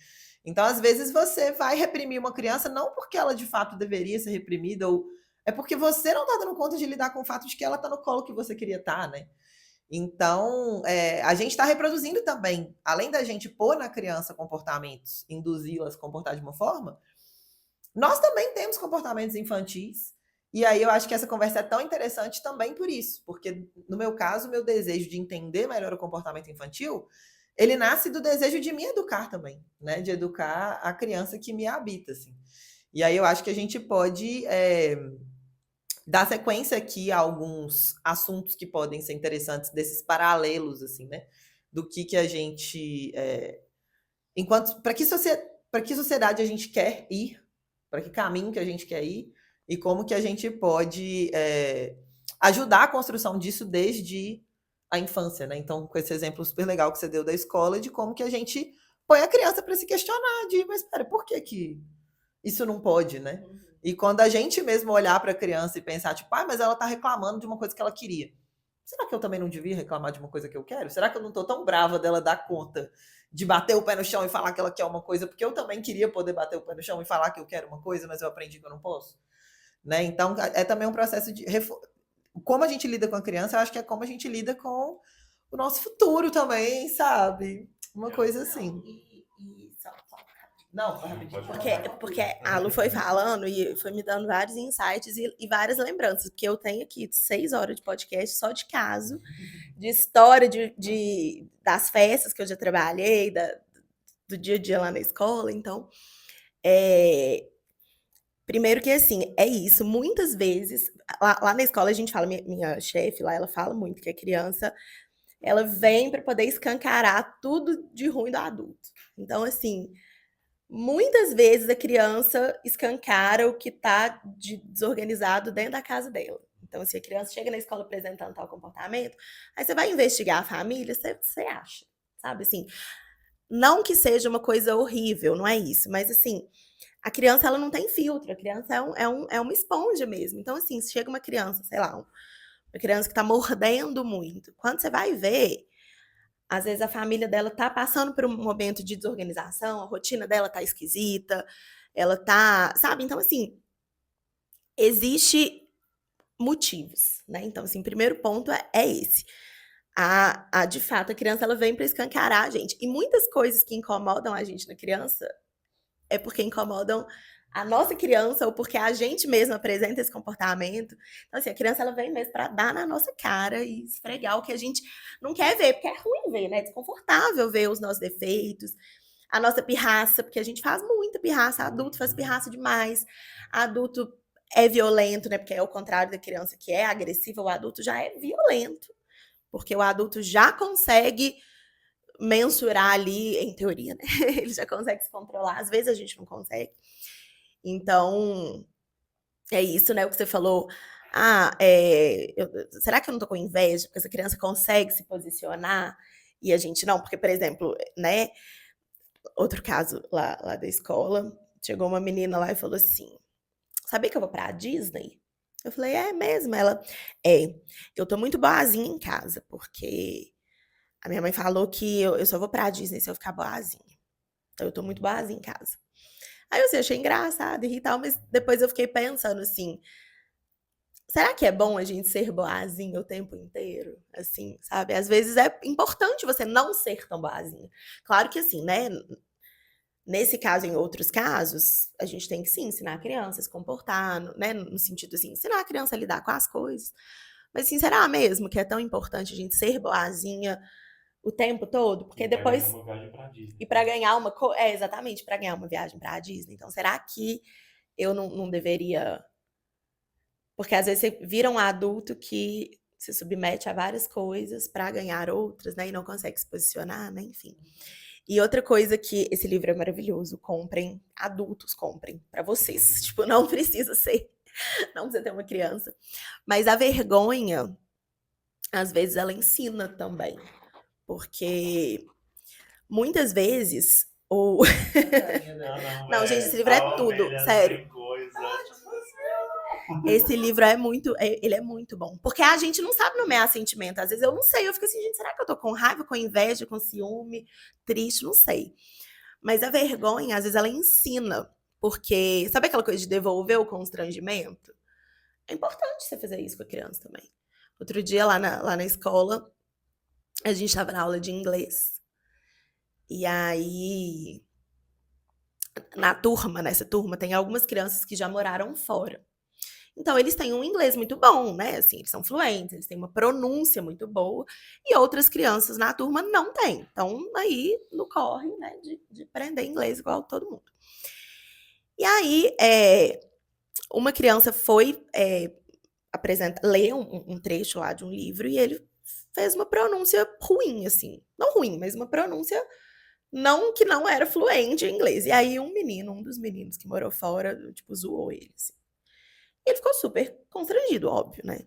Então, às vezes, você vai reprimir uma criança não porque ela, de fato, deveria ser reprimida, ou é porque você não tá dando conta de lidar com o fato de que ela tá no colo que você queria estar, né? Então, a gente está reproduzindo também, além da gente pôr na criança comportamentos, induzi-la a se comportar de uma forma, nós também temos comportamentos infantis. E aí eu acho que essa conversa é tão interessante também por isso, porque no meu caso, o meu desejo de entender melhor o comportamento infantil, ele nasce do desejo de me educar também, né? De educar a criança que me habita, assim. E aí eu acho que a gente pode dar sequência aqui a alguns assuntos que podem ser interessantes desses paralelos, assim, né? Do que a gente, para que sociedade a gente quer ir, para que caminho que a gente quer ir e como que a gente pode ajudar a construção disso desde a infância, né? Então, com esse exemplo super legal que você deu da escola, de como que a gente põe a criança para se questionar, de, mas espera, por que isso não pode, né? E quando a gente mesmo olhar para a criança e pensar, tipo, mas ela está reclamando de uma coisa que ela queria. Será que eu também não devia reclamar de uma coisa que eu quero? Será que eu não estou tão brava dela dar conta de bater o pé no chão e falar que ela quer uma coisa, porque eu também queria poder bater o pé no chão e falar que eu quero uma coisa, mas eu aprendi que eu não posso? Né? Então, é também um processo de... Como a gente lida com a criança, eu acho que é como a gente lida com o nosso futuro também, sabe? Uma coisa assim. Não, rapidinho. Porque a Lu foi falando e foi me dando vários insights e várias lembranças. Porque eu tenho aqui 6 horas de podcast só de caso, de história das festas que eu já trabalhei, do dia a dia lá na escola. Então, primeiro que assim, é isso. Muitas vezes, lá na escola a gente fala, minha chefe lá, ela fala muito que a criança, ela vem para poder escancarar tudo de ruim do adulto. Então, assim... Muitas vezes a criança escancara o que está desorganizado dentro da casa dela. Então, se a criança chega na escola apresentando tal comportamento, aí você vai investigar a família, você acha, sabe? Assim, não que seja uma coisa horrível, não é isso, mas assim, a criança ela não tem filtro, a criança é uma esponja mesmo. Então, assim, se chega uma criança, sei lá, uma criança que está mordendo muito, quando você vai ver... Às vezes a família dela tá passando por um momento de desorganização, a rotina dela tá esquisita, ela tá, sabe? Então, assim, existe motivos, né? Então, assim, o primeiro ponto é esse. De fato, a criança, ela vem para escancarar a gente. E muitas coisas que incomodam a gente na criança é porque incomodam a nossa criança ou porque a gente mesmo apresenta esse comportamento. Então, assim, a criança ela vem mesmo para dar na nossa cara e esfregar o que a gente não quer ver, porque é ruim ver, né? É desconfortável ver os nossos defeitos, a nossa pirraça, porque a gente faz muita pirraça, adulto faz pirraça demais, adulto é violento, né? Porque é o contrário da criança que é agressiva, o adulto já é violento, porque o adulto já consegue mensurar ali, em teoria, né? Ele já consegue se controlar, às vezes a gente não consegue. Então, é isso, né? O que você falou. Será que eu não tô com inveja? Porque essa criança consegue se posicionar e a gente não? Porque, por exemplo, né? Outro caso lá da escola, chegou uma menina lá e falou assim: sabia que eu vou pra Disney? Eu falei, é mesmo? Ela, eu tô muito boazinha em casa, porque a minha mãe falou que eu só vou pra Disney se eu ficar boazinha. Então, eu tô muito boazinha em casa. Aí eu achei engraçado e tal, mas depois eu fiquei pensando assim, será que é bom a gente ser boazinha o tempo inteiro? Assim, sabe? Às vezes é importante você não ser tão boazinha. Claro que assim, né? Nesse caso, em outros casos, a gente tem que sim ensinar a criança a se comportar, né? No sentido assim, ensinar a criança a lidar com as coisas. Mas assim, será mesmo que é tão importante a gente ser boazinha o tempo todo? Porque depois... E para ganhar uma... exatamente, para ganhar uma viagem para a Disney. Então, será que eu não deveria... Porque às vezes você vira um adulto que se submete a várias coisas para ganhar outras, né? E não consegue se posicionar, né? Enfim. E outra coisa que... Esse livro é maravilhoso. Comprem. Adultos, comprem. Para vocês. Tipo, não precisa ser... Não precisa ter uma criança. Mas a vergonha, às vezes, ela ensina também. Porque muitas vezes Não, gente, esse livro é tudo, sério. Esse livro ele é muito bom. Porque a gente não sabe nomear sentimento. Às vezes eu não sei, eu fico assim, gente, será que eu tô com raiva, com inveja, com ciúme, triste? Não sei. Mas a vergonha, às vezes, ela ensina. Porque, sabe aquela coisa de devolver o constrangimento? É importante você fazer isso com a criança também. Outro dia, lá na escola, A gente tava na aula de inglês. E aí, nessa turma, tem algumas crianças que já moraram fora. Então, eles têm um inglês muito bom, né? Assim, eles são fluentes, eles têm uma pronúncia muito boa. E outras crianças na turma não têm. Então, aí, no corre, né? De aprender inglês igual todo mundo. E aí, uma criança foi ler um trecho lá de um livro e ele fez uma pronúncia ruim, assim. Não ruim, mas uma pronúncia que não era fluente em inglês. E aí um dos meninos que morou fora, tipo, zoou ele, assim. E ele ficou super constrangido, óbvio, né?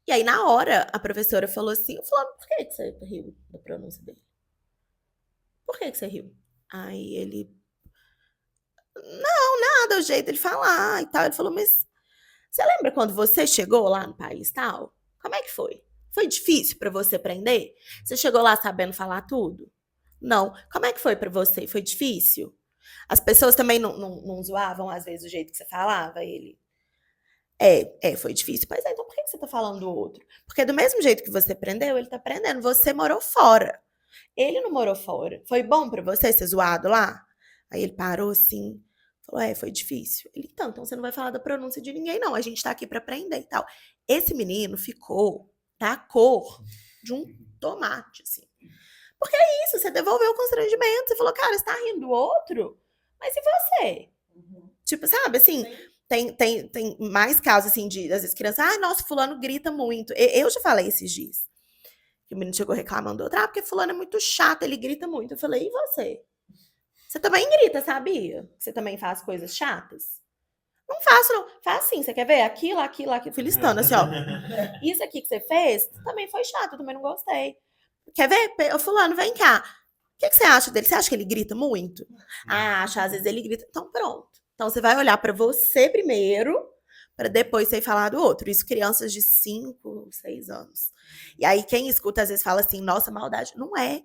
E aí, na hora, a professora falou assim, Fulano, por que você riu da pronúncia dele? Por que você riu? Aí ele, não, nada, é o jeito dele falar e tal. Ele falou, mas você lembra quando você chegou lá no país tal? Como é que foi? Foi difícil pra você aprender? Você chegou lá sabendo falar tudo? Não. Como é que foi pra você? Foi difícil? As pessoas também não zoavam, às vezes, o jeito que você falava? Ele, foi difícil. Pois é, então por que você tá falando do outro? Porque do mesmo jeito que você aprendeu, ele tá aprendendo. Você morou fora. Ele não morou fora. Foi bom pra você ser zoado lá? Aí ele parou assim, falou, foi difícil. Ele, então você não vai falar da pronúncia de ninguém, não. A gente tá aqui pra aprender e tal. Esse menino ficou da cor de um tomate, assim. Porque é isso, você devolveu o constrangimento. Você falou, cara, você tá rindo do outro? Mas e você? Tipo, sabe, assim, tem mais casos, assim, às vezes, criança, nossa, fulano grita muito. Eu já falei esses dias. Que o menino chegou reclamando do outro, porque fulano é muito chato, ele grita muito. Eu falei, e você? Você também grita, sabia? Você também faz coisas chatas? Não faço, não. Faz assim, você quer ver? Aquilo. Fui listando, assim, ó. Isso aqui que você fez também foi chato, eu também não gostei. Quer ver? Ô, fulano, vem cá. O que você acha dele? Você acha que ele grita muito? Acho, às vezes ele grita. Então, pronto. Então, você vai olhar pra você primeiro, pra depois você ir falar do outro. Isso crianças de 5, 6 anos. E aí, quem escuta, às vezes, fala assim, nossa, maldade. Não é.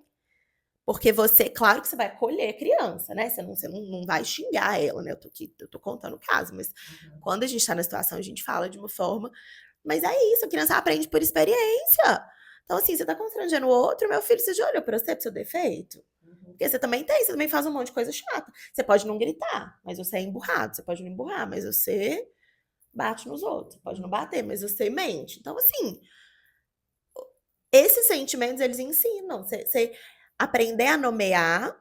Porque você, claro que você vai acolher a criança, né? Você não vai xingar ela, né? Eu tô contando o caso, mas quando a gente tá na situação, a gente fala de uma forma. Mas é isso, a criança aprende por experiência. Então, assim, você tá constrangendo o outro, meu filho, você já olhou pra você, pro seu defeito? Porque você também tem, você também faz um monte de coisa chata. Você pode não gritar, mas você é emburrado. Você pode não emburrar, mas você bate nos outros. Você pode não bater, mas você mente. Então, assim, esses sentimentos, eles ensinam. Você aprender a nomear,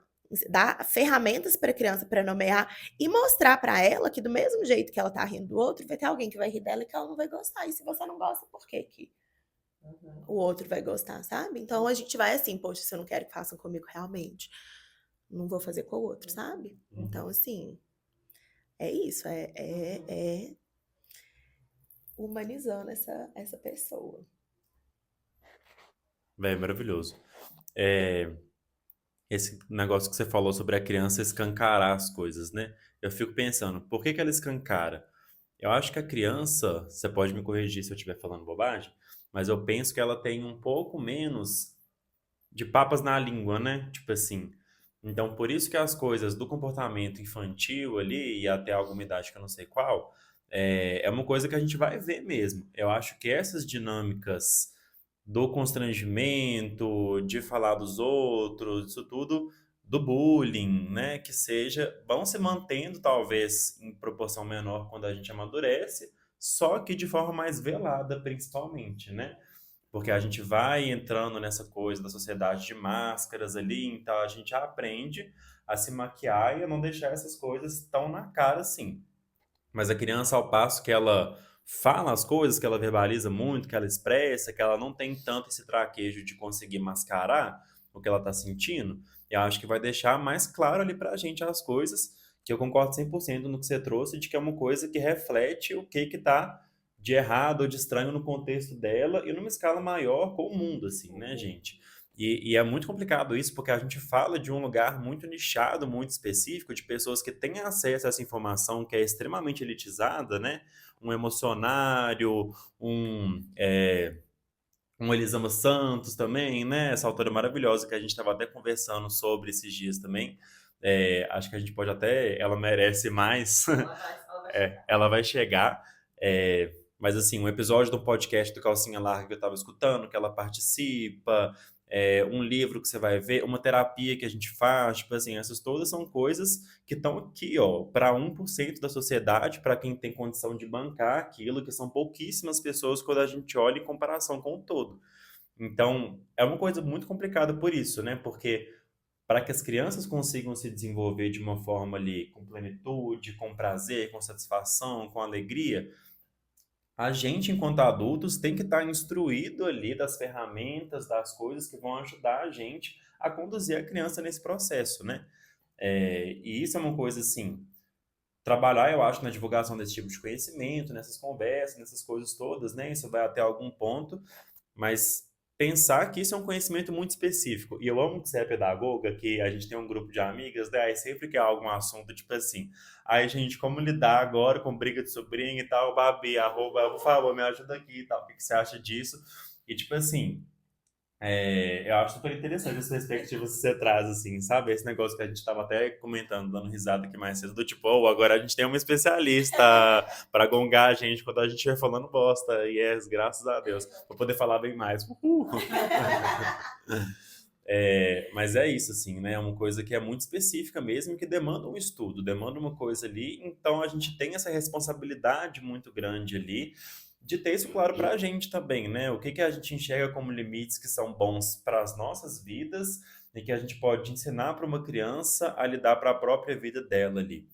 dar ferramentas para a criança para nomear e mostrar para ela que do mesmo jeito que ela tá rindo do outro, vai ter alguém que vai rir dela e que ela não vai gostar. E se você não gosta, por que o outro vai gostar, sabe? Então a gente vai assim, poxa, se eu não quero que façam comigo realmente, não vou fazer com o outro, sabe? Então, assim, é isso, é humanizando essa pessoa. Bem, maravilhoso. Esse negócio que você falou sobre a criança escancarar as coisas, né? Eu fico pensando, por que ela escancara? Eu acho que a criança, você pode me corrigir se eu estiver falando bobagem, mas eu penso que ela tem um pouco menos de papas na língua, né? Tipo assim. Então, por isso que as coisas do comportamento infantil ali, e até alguma idade que eu não sei qual, é uma coisa que a gente vai ver mesmo. Eu acho que essas dinâmicas do constrangimento, de falar dos outros, isso tudo, do bullying, né? Que seja, vão se mantendo talvez em proporção menor quando a gente amadurece, só que de forma mais velada, principalmente, né? Porque a gente vai entrando nessa coisa da sociedade de máscaras ali, então a gente aprende a se maquiar e a não deixar essas coisas tão na cara assim. Mas a criança, ao passo que ela fala as coisas, que ela verbaliza muito, que ela expressa, que ela não tem tanto esse traquejo de conseguir mascarar o que ela está sentindo, eu acho que vai deixar mais claro ali pra gente as coisas, que eu concordo 100% no que você trouxe, de que é uma coisa que reflete o que tá de errado ou de estranho no contexto dela e numa escala maior com o mundo, assim, né, gente? E é muito complicado isso, porque a gente fala de um lugar muito nichado, muito específico, de pessoas que têm acesso a essa informação que é extremamente elitizada, né? Um emocionário, um Elisama Santos também, né? Essa autora maravilhosa que a gente estava até conversando sobre esses dias também. Acho que a gente pode até. Ela merece mais. Ela vai chegar. Mas, assim, um episódio do podcast do Calcinha Larga que eu tava escutando, que ela participa, um livro que você vai ver, uma terapia que a gente faz, tipo assim, essas todas são coisas que estão aqui, ó, para 1% da sociedade, para quem tem condição de bancar aquilo, que são pouquíssimas pessoas quando a gente olha em comparação com o todo. Então, é uma coisa muito complicada por isso, né? Porque para que as crianças consigam se desenvolver de uma forma ali com plenitude, com prazer, com satisfação, com alegria, a gente, enquanto adultos, tem que estar instruído ali das ferramentas, das coisas que vão ajudar a gente a conduzir a criança nesse processo, né? E isso é uma coisa assim, trabalhar, eu acho, na divulgação desse tipo de conhecimento, nessas conversas, nessas coisas todas, né? Isso vai até algum ponto, mas pensar que isso é um conhecimento muito específico. E eu amo que você é pedagoga, que a gente tem um grupo de amigas, né? Aí sempre que há algum assunto, tipo assim, aí, gente, como lidar agora com briga de sobrinho e tal, Babi, arroba, por favor, me ajuda aqui e tal, o que que você acha disso? E, tipo assim, eu acho super interessante essa perspectiva que você traz, assim, sabe? Esse negócio que a gente estava até comentando, dando risada aqui mais cedo, do tipo, oh, agora a gente tem uma especialista para gongar a gente quando a gente vai falando bosta. Yes, graças a Deus. Vou poder falar bem mais. Uhul. Mas é isso, assim, né? É uma coisa que é muito específica mesmo, que demanda um estudo, demanda uma coisa ali. Então a gente tem essa responsabilidade muito grande ali de ter isso claro para a gente também, né? O que que a gente enxerga como limites que são bons para as nossas vidas e que a gente pode ensinar para uma criança a lidar para a própria vida dela ali.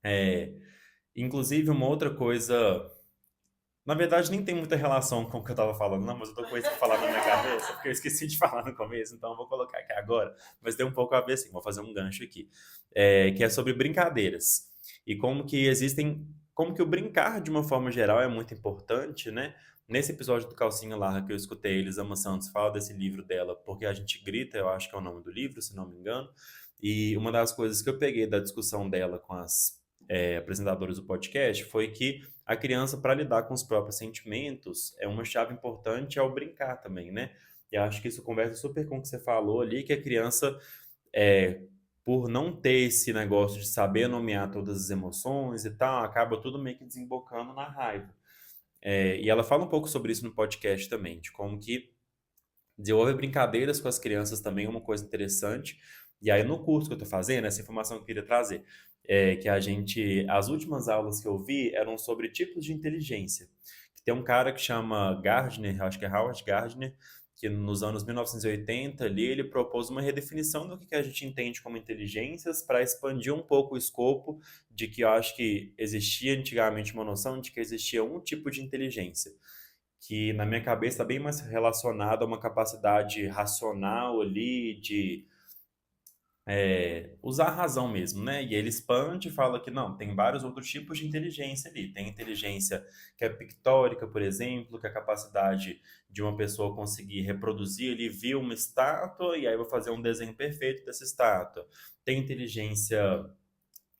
É, Inclusive, uma outra coisa, na verdade, nem tem muita relação com o que eu tava falando, não, mas eu tô com isso pra falar na minha cabeça, porque eu esqueci de falar no começo, então eu vou colocar aqui agora, mas tem um pouco a ver, sim, vou fazer um gancho aqui, que é sobre brincadeiras, e como que o brincar, de uma forma geral, é muito importante, né? Nesse episódio do Calcinha Larga que eu escutei, Elisama Santos fala desse livro dela, Porque a Gente Grita, eu acho que é o nome do livro, se não me engano, e uma das coisas que eu peguei da discussão dela com as apresentadoras do podcast foi que a criança, para lidar com os próprios sentimentos, é uma chave importante ao brincar também, né? E acho que isso conversa super com o que você falou ali, que a criança, é, por não ter esse negócio de saber nomear todas as emoções e tal, acaba tudo meio que desembocando na raiva. E ela fala um pouco sobre isso no podcast também, de como que desenvolver brincadeiras com as crianças também é uma coisa interessante. E aí, no curso que eu estou fazendo, essa informação que eu queria trazer, que as últimas aulas que eu vi eram sobre tipos de inteligência. Que tem um cara que chama Gardner, acho que é Howard Gardner, que nos anos 1980 ali ele propôs uma redefinição do que a gente entende como inteligências para expandir um pouco o escopo de que eu acho que existia antigamente uma noção de que existia um tipo de inteligência que na minha cabeça está bem mais relacionado a uma capacidade racional ali de usar a razão mesmo, né? E ele expande e fala que não, tem vários outros tipos de inteligência ali. Tem inteligência que é pictórica, por exemplo, que é a capacidade de uma pessoa conseguir reproduzir, ele viu uma estátua e aí vai fazer um desenho perfeito dessa estátua. Tem inteligência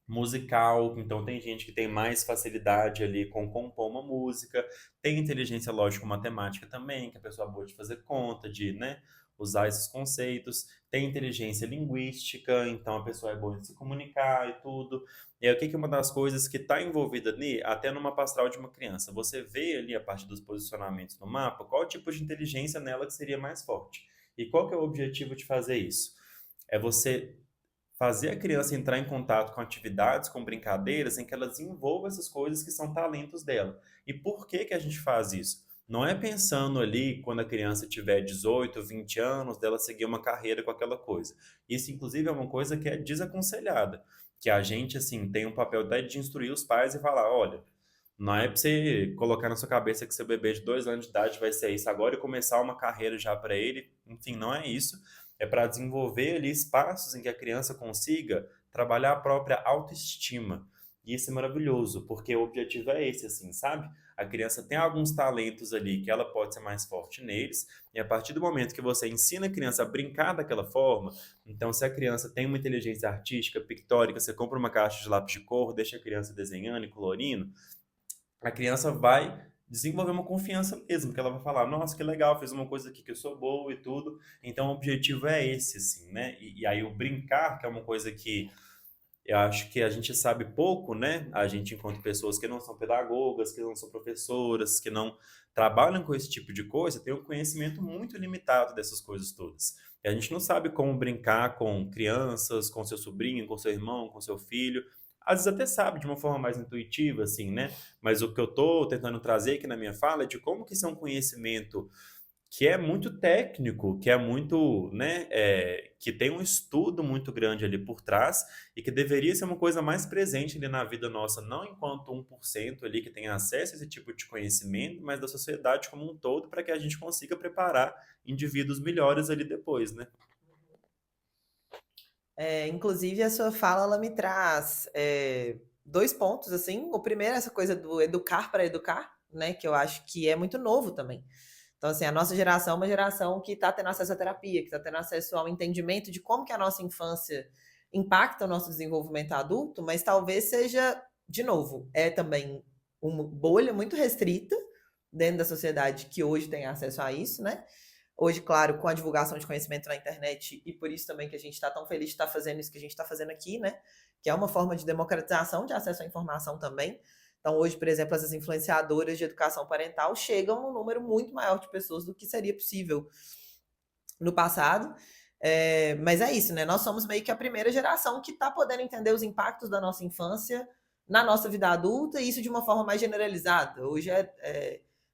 musical, então tem gente que tem mais facilidade ali com compor uma música, tem inteligência lógico-matemática também, que a pessoa é boa de fazer conta, de, né, usar esses conceitos, tem inteligência linguística, então a pessoa é boa de se comunicar e tudo. E aí, o que que é uma das coisas que está envolvida ali, até numa pastoral de uma criança? Você vê ali a partir dos posicionamentos no mapa, qual tipo de inteligência nela que seria mais forte. E qual que é o objetivo de fazer isso? É você fazer a criança entrar em contato com atividades, com brincadeiras, em que ela desenvolva essas coisas que são talentos dela. E por que que a gente faz isso? Não é pensando ali, quando a criança tiver 18, 20 anos, dela seguir uma carreira com aquela coisa. Isso, inclusive, é uma coisa que é desaconselhada. Que a gente, assim, tem um papel até de instruir os pais e falar, olha, não é pra você colocar na sua cabeça que seu bebê de 2 anos de idade vai ser isso agora e começar uma carreira já para ele. Enfim, não é isso. É para desenvolver ali espaços em que a criança consiga trabalhar a própria autoestima. E isso é maravilhoso, porque o objetivo é esse, assim, sabe? A criança tem alguns talentos ali que ela pode ser mais forte neles, e a partir do momento que você ensina a criança a brincar daquela forma, então se a criança tem uma inteligência artística, pictórica, você compra uma caixa de lápis de cor, deixa a criança desenhando e colorindo, a criança vai desenvolver uma confiança mesmo, que ela vai falar, nossa, que legal, fiz uma coisa aqui que eu sou boa e tudo. Então, o objetivo é esse, assim, né? E aí o brincar, que é uma coisa que Eu acho que a gente sabe pouco, né? A gente, enquanto pessoas que não são pedagogas, que não são professoras, que não trabalham com esse tipo de coisa, tem um conhecimento muito limitado dessas coisas todas. E a gente não sabe como brincar com crianças, com seu sobrinho, com seu irmão, com seu filho. Às vezes até sabe de uma forma mais intuitiva, assim, né? Mas o que eu tô tentando trazer aqui na minha fala é de como que isso é um conhecimento que é muito técnico, que é muito, né, que tem um estudo muito grande ali por trás e que deveria ser uma coisa mais presente ali na vida nossa, não enquanto 1% ali que tem acesso a esse tipo de conhecimento, mas da sociedade como um todo, para que a gente consiga preparar indivíduos melhores ali depois, né? Inclusive, a sua fala, ela me traz dois pontos, assim. O primeiro é essa coisa do educar para educar, né? Que eu acho que é muito novo também. Então, assim, a nossa geração é uma geração que está tendo acesso à terapia, que está tendo acesso ao entendimento de como que a nossa infância impacta o nosso desenvolvimento adulto, mas talvez seja, de novo, é também uma bolha muito restrita dentro da sociedade que hoje tem acesso a isso, né? Hoje, claro, com a divulgação de conhecimento na internet, e por isso também que a gente está tão feliz de estar fazendo isso que a gente está fazendo aqui, né? Que é uma forma de democratização de acesso à informação também. Então, hoje, por exemplo, essas influenciadoras de educação parental chegam a um número muito maior de pessoas do que seria possível no passado. Mas é isso, né? Nós somos meio que a primeira geração que está podendo entender os impactos da nossa infância na nossa vida adulta, e isso de uma forma mais generalizada. Hoje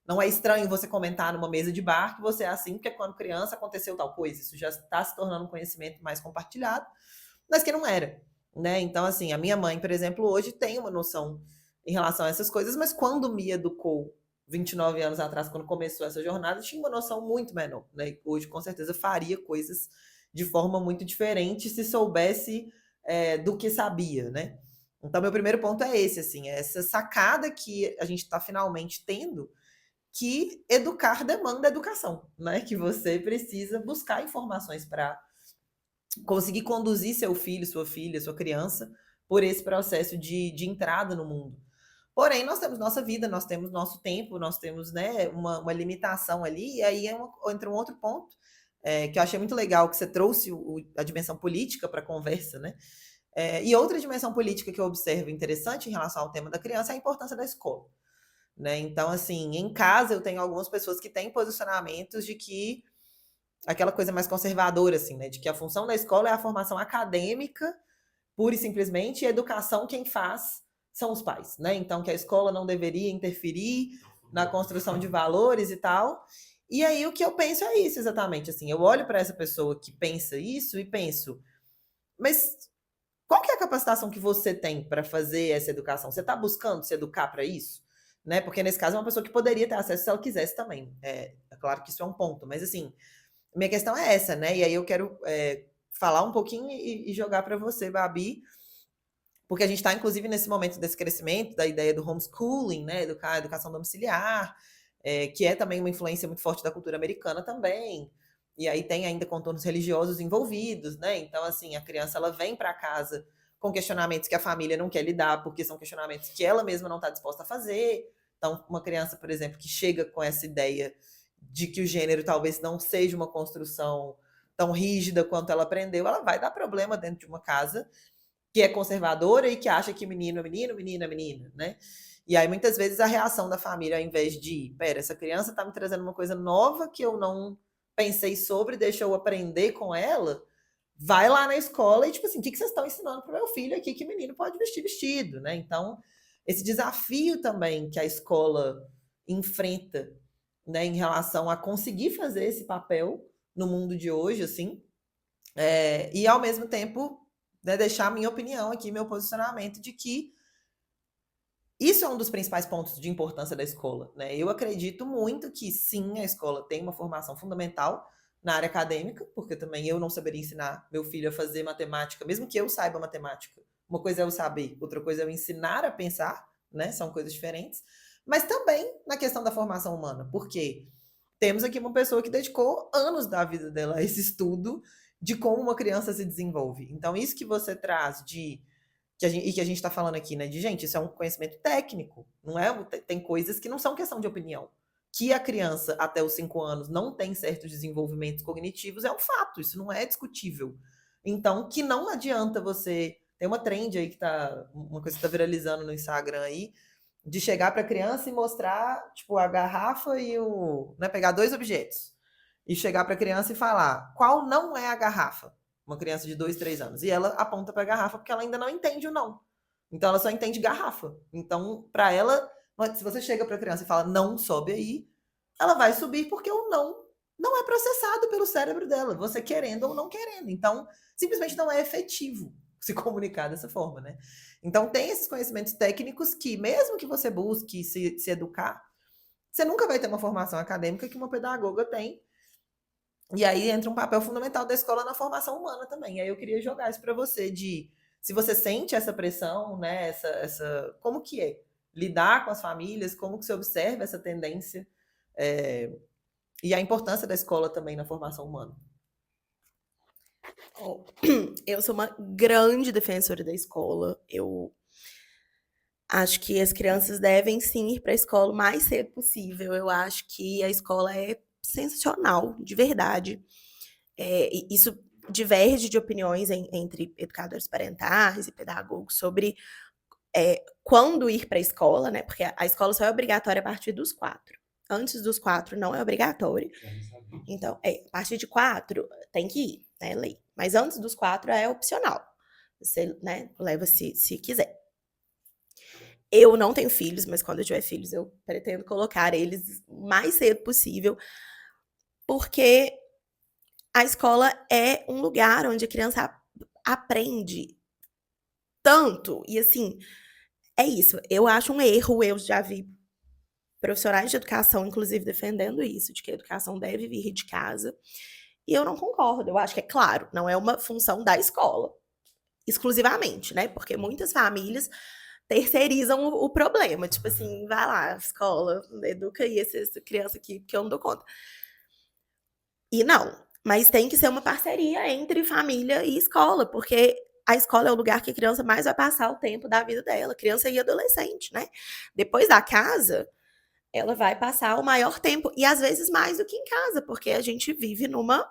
não é estranho você comentar numa mesa de bar que você é assim, porque quando criança aconteceu tal coisa. Isso já está se tornando um conhecimento mais compartilhado, mas que não era, né? Então, assim, a minha mãe, por exemplo, hoje tem uma noção em relação a essas coisas, mas quando me educou 29 anos atrás, quando começou essa jornada, tinha uma noção muito menor, né? Hoje, com certeza, faria coisas de forma muito diferente se soubesse do que sabia, né? Então, meu primeiro ponto é esse, assim, é essa sacada que a gente está finalmente tendo, que educar demanda educação, né? Que você precisa buscar informações para conseguir conduzir seu filho, sua filha, sua criança por esse processo de entrada no mundo. Porém, nós temos nossa vida, nós temos nosso tempo, nós temos, né, uma limitação ali, e aí entra um outro ponto, que eu achei muito legal, que você trouxe a dimensão política para a conversa, né? E outra dimensão política que eu observo interessante em relação ao tema da criança é a importância da escola, né? Então, assim, em casa eu tenho algumas pessoas que têm posicionamentos de que aquela coisa mais conservadora, assim, né? De que a função da escola é a formação acadêmica, pura e simplesmente, e a educação quem faz são os pais, né? Então, que a escola não deveria interferir na construção de valores e tal. E aí o que eu penso é isso, exatamente. Assim, eu olho para essa pessoa que pensa isso e penso, mas qual que é a capacitação que você tem para fazer essa educação? Você está buscando se educar para isso? Né? Porque nesse caso é uma pessoa que poderia ter acesso se ela quisesse também. É claro que isso é um ponto, mas assim, minha questão é essa, né? E aí eu quero falar um pouquinho e jogar para você, Babi, porque a gente está, inclusive, nesse momento desse crescimento, da ideia do homeschooling, né? Educação domiciliar, que é também uma influência muito forte da cultura americana também. E aí tem ainda contornos religiosos envolvidos, né? Então, assim, a criança ela vem para casa com questionamentos que a família não quer lidar, porque são questionamentos que ela mesma não está disposta a fazer. Então, uma criança, por exemplo, que chega com essa ideia de que o gênero talvez não seja uma construção tão rígida quanto ela aprendeu, ela vai dar problema dentro de uma casa que é conservadora e que acha que menino é menino, menina é menina, né? E aí, muitas vezes, a reação da família, ao invés de, pera, essa criança tá me trazendo uma coisa nova que eu não pensei sobre, deixa eu aprender com ela, vai lá na escola e, tipo assim, o que vocês estão ensinando para o meu filho aqui que menino pode vestir vestido, né? Então, esse desafio também que a escola enfrenta, né, em relação a conseguir fazer esse papel no mundo de hoje, assim, e ao mesmo tempo, né, deixar a minha opinião aqui, meu posicionamento de que isso é um dos principais pontos de importância da escola, né? Eu acredito muito que sim, a escola tem uma formação fundamental na área acadêmica, porque também eu não saberia ensinar meu filho a fazer matemática, mesmo que eu saiba matemática. Uma coisa é eu saber, outra coisa é eu ensinar a pensar, né? São coisas diferentes. Mas também na questão da formação humana, porque temos aqui uma pessoa que dedicou anos da vida dela a esse estudo de como uma criança se desenvolve. Então, isso que você traz e que a gente está falando aqui, né? De gente, isso é um conhecimento técnico, não é? Tem coisas que não são questão de opinião. Que a criança até os 5 anos não tem certos desenvolvimentos cognitivos é um fato, isso não é discutível. Então, que não adianta você Tem uma trend aí uma coisa que tá viralizando no Instagram aí, de chegar para a criança e mostrar, tipo, a garrafa e pegar 2 objetos e chegar para a criança e falar qual não é a garrafa. Uma criança de 2, 3 anos. E ela aponta para a garrafa porque ela ainda não entende o não. Então ela só entende garrafa. Então, para ela, se você chega para a criança e fala não sobe aí, ela vai subir porque o não é processado pelo cérebro dela, você querendo ou não querendo. Então, simplesmente não é efetivo se comunicar dessa forma, né? Então, tem esses conhecimentos técnicos que, mesmo que você busque se educar, você nunca vai ter uma formação acadêmica que uma pedagoga tem. E aí entra um papel fundamental da escola na formação humana também. E aí eu queria jogar isso para você, se você sente essa pressão, né? Como que é lidar com as famílias, como que você observa essa tendência, e a importância da escola também na formação humana. Eu sou uma grande defensora da escola. Eu acho que as crianças devem sim ir para a escola o mais cedo possível. Eu acho que a escola é sensacional, de verdade. Isso diverge de opiniões entre educadores parentais e pedagogos sobre quando ir para a escola, né? Porque a escola só é obrigatória a partir dos 4. Antes dos 4 não é obrigatório. Então, a partir de 4 tem que ir, né, lei. Mas antes dos 4 é opcional. Você, né, leva se quiser. Eu não tenho filhos, mas quando eu tiver filhos, eu pretendo colocar eles o mais cedo possível, porque a escola é um lugar onde a criança aprende tanto. E, assim, é isso. Eu acho um erro, eu já vi profissionais de educação, inclusive, defendendo isso, de que a educação deve vir de casa. E eu não concordo. Eu acho que, é claro, não é uma função da escola, exclusivamente, né? Porque muitas famílias terceirizam o problema. Tipo assim, vai lá, escola, educa aí essa criança aqui, porque eu não dou conta. E não. Mas tem que ser uma parceria entre família e escola, porque a escola é o lugar que a criança mais vai passar o tempo da vida dela, criança e adolescente, né? Depois da casa, ela vai passar o maior tempo, e às vezes mais do que em casa, porque a gente vive numa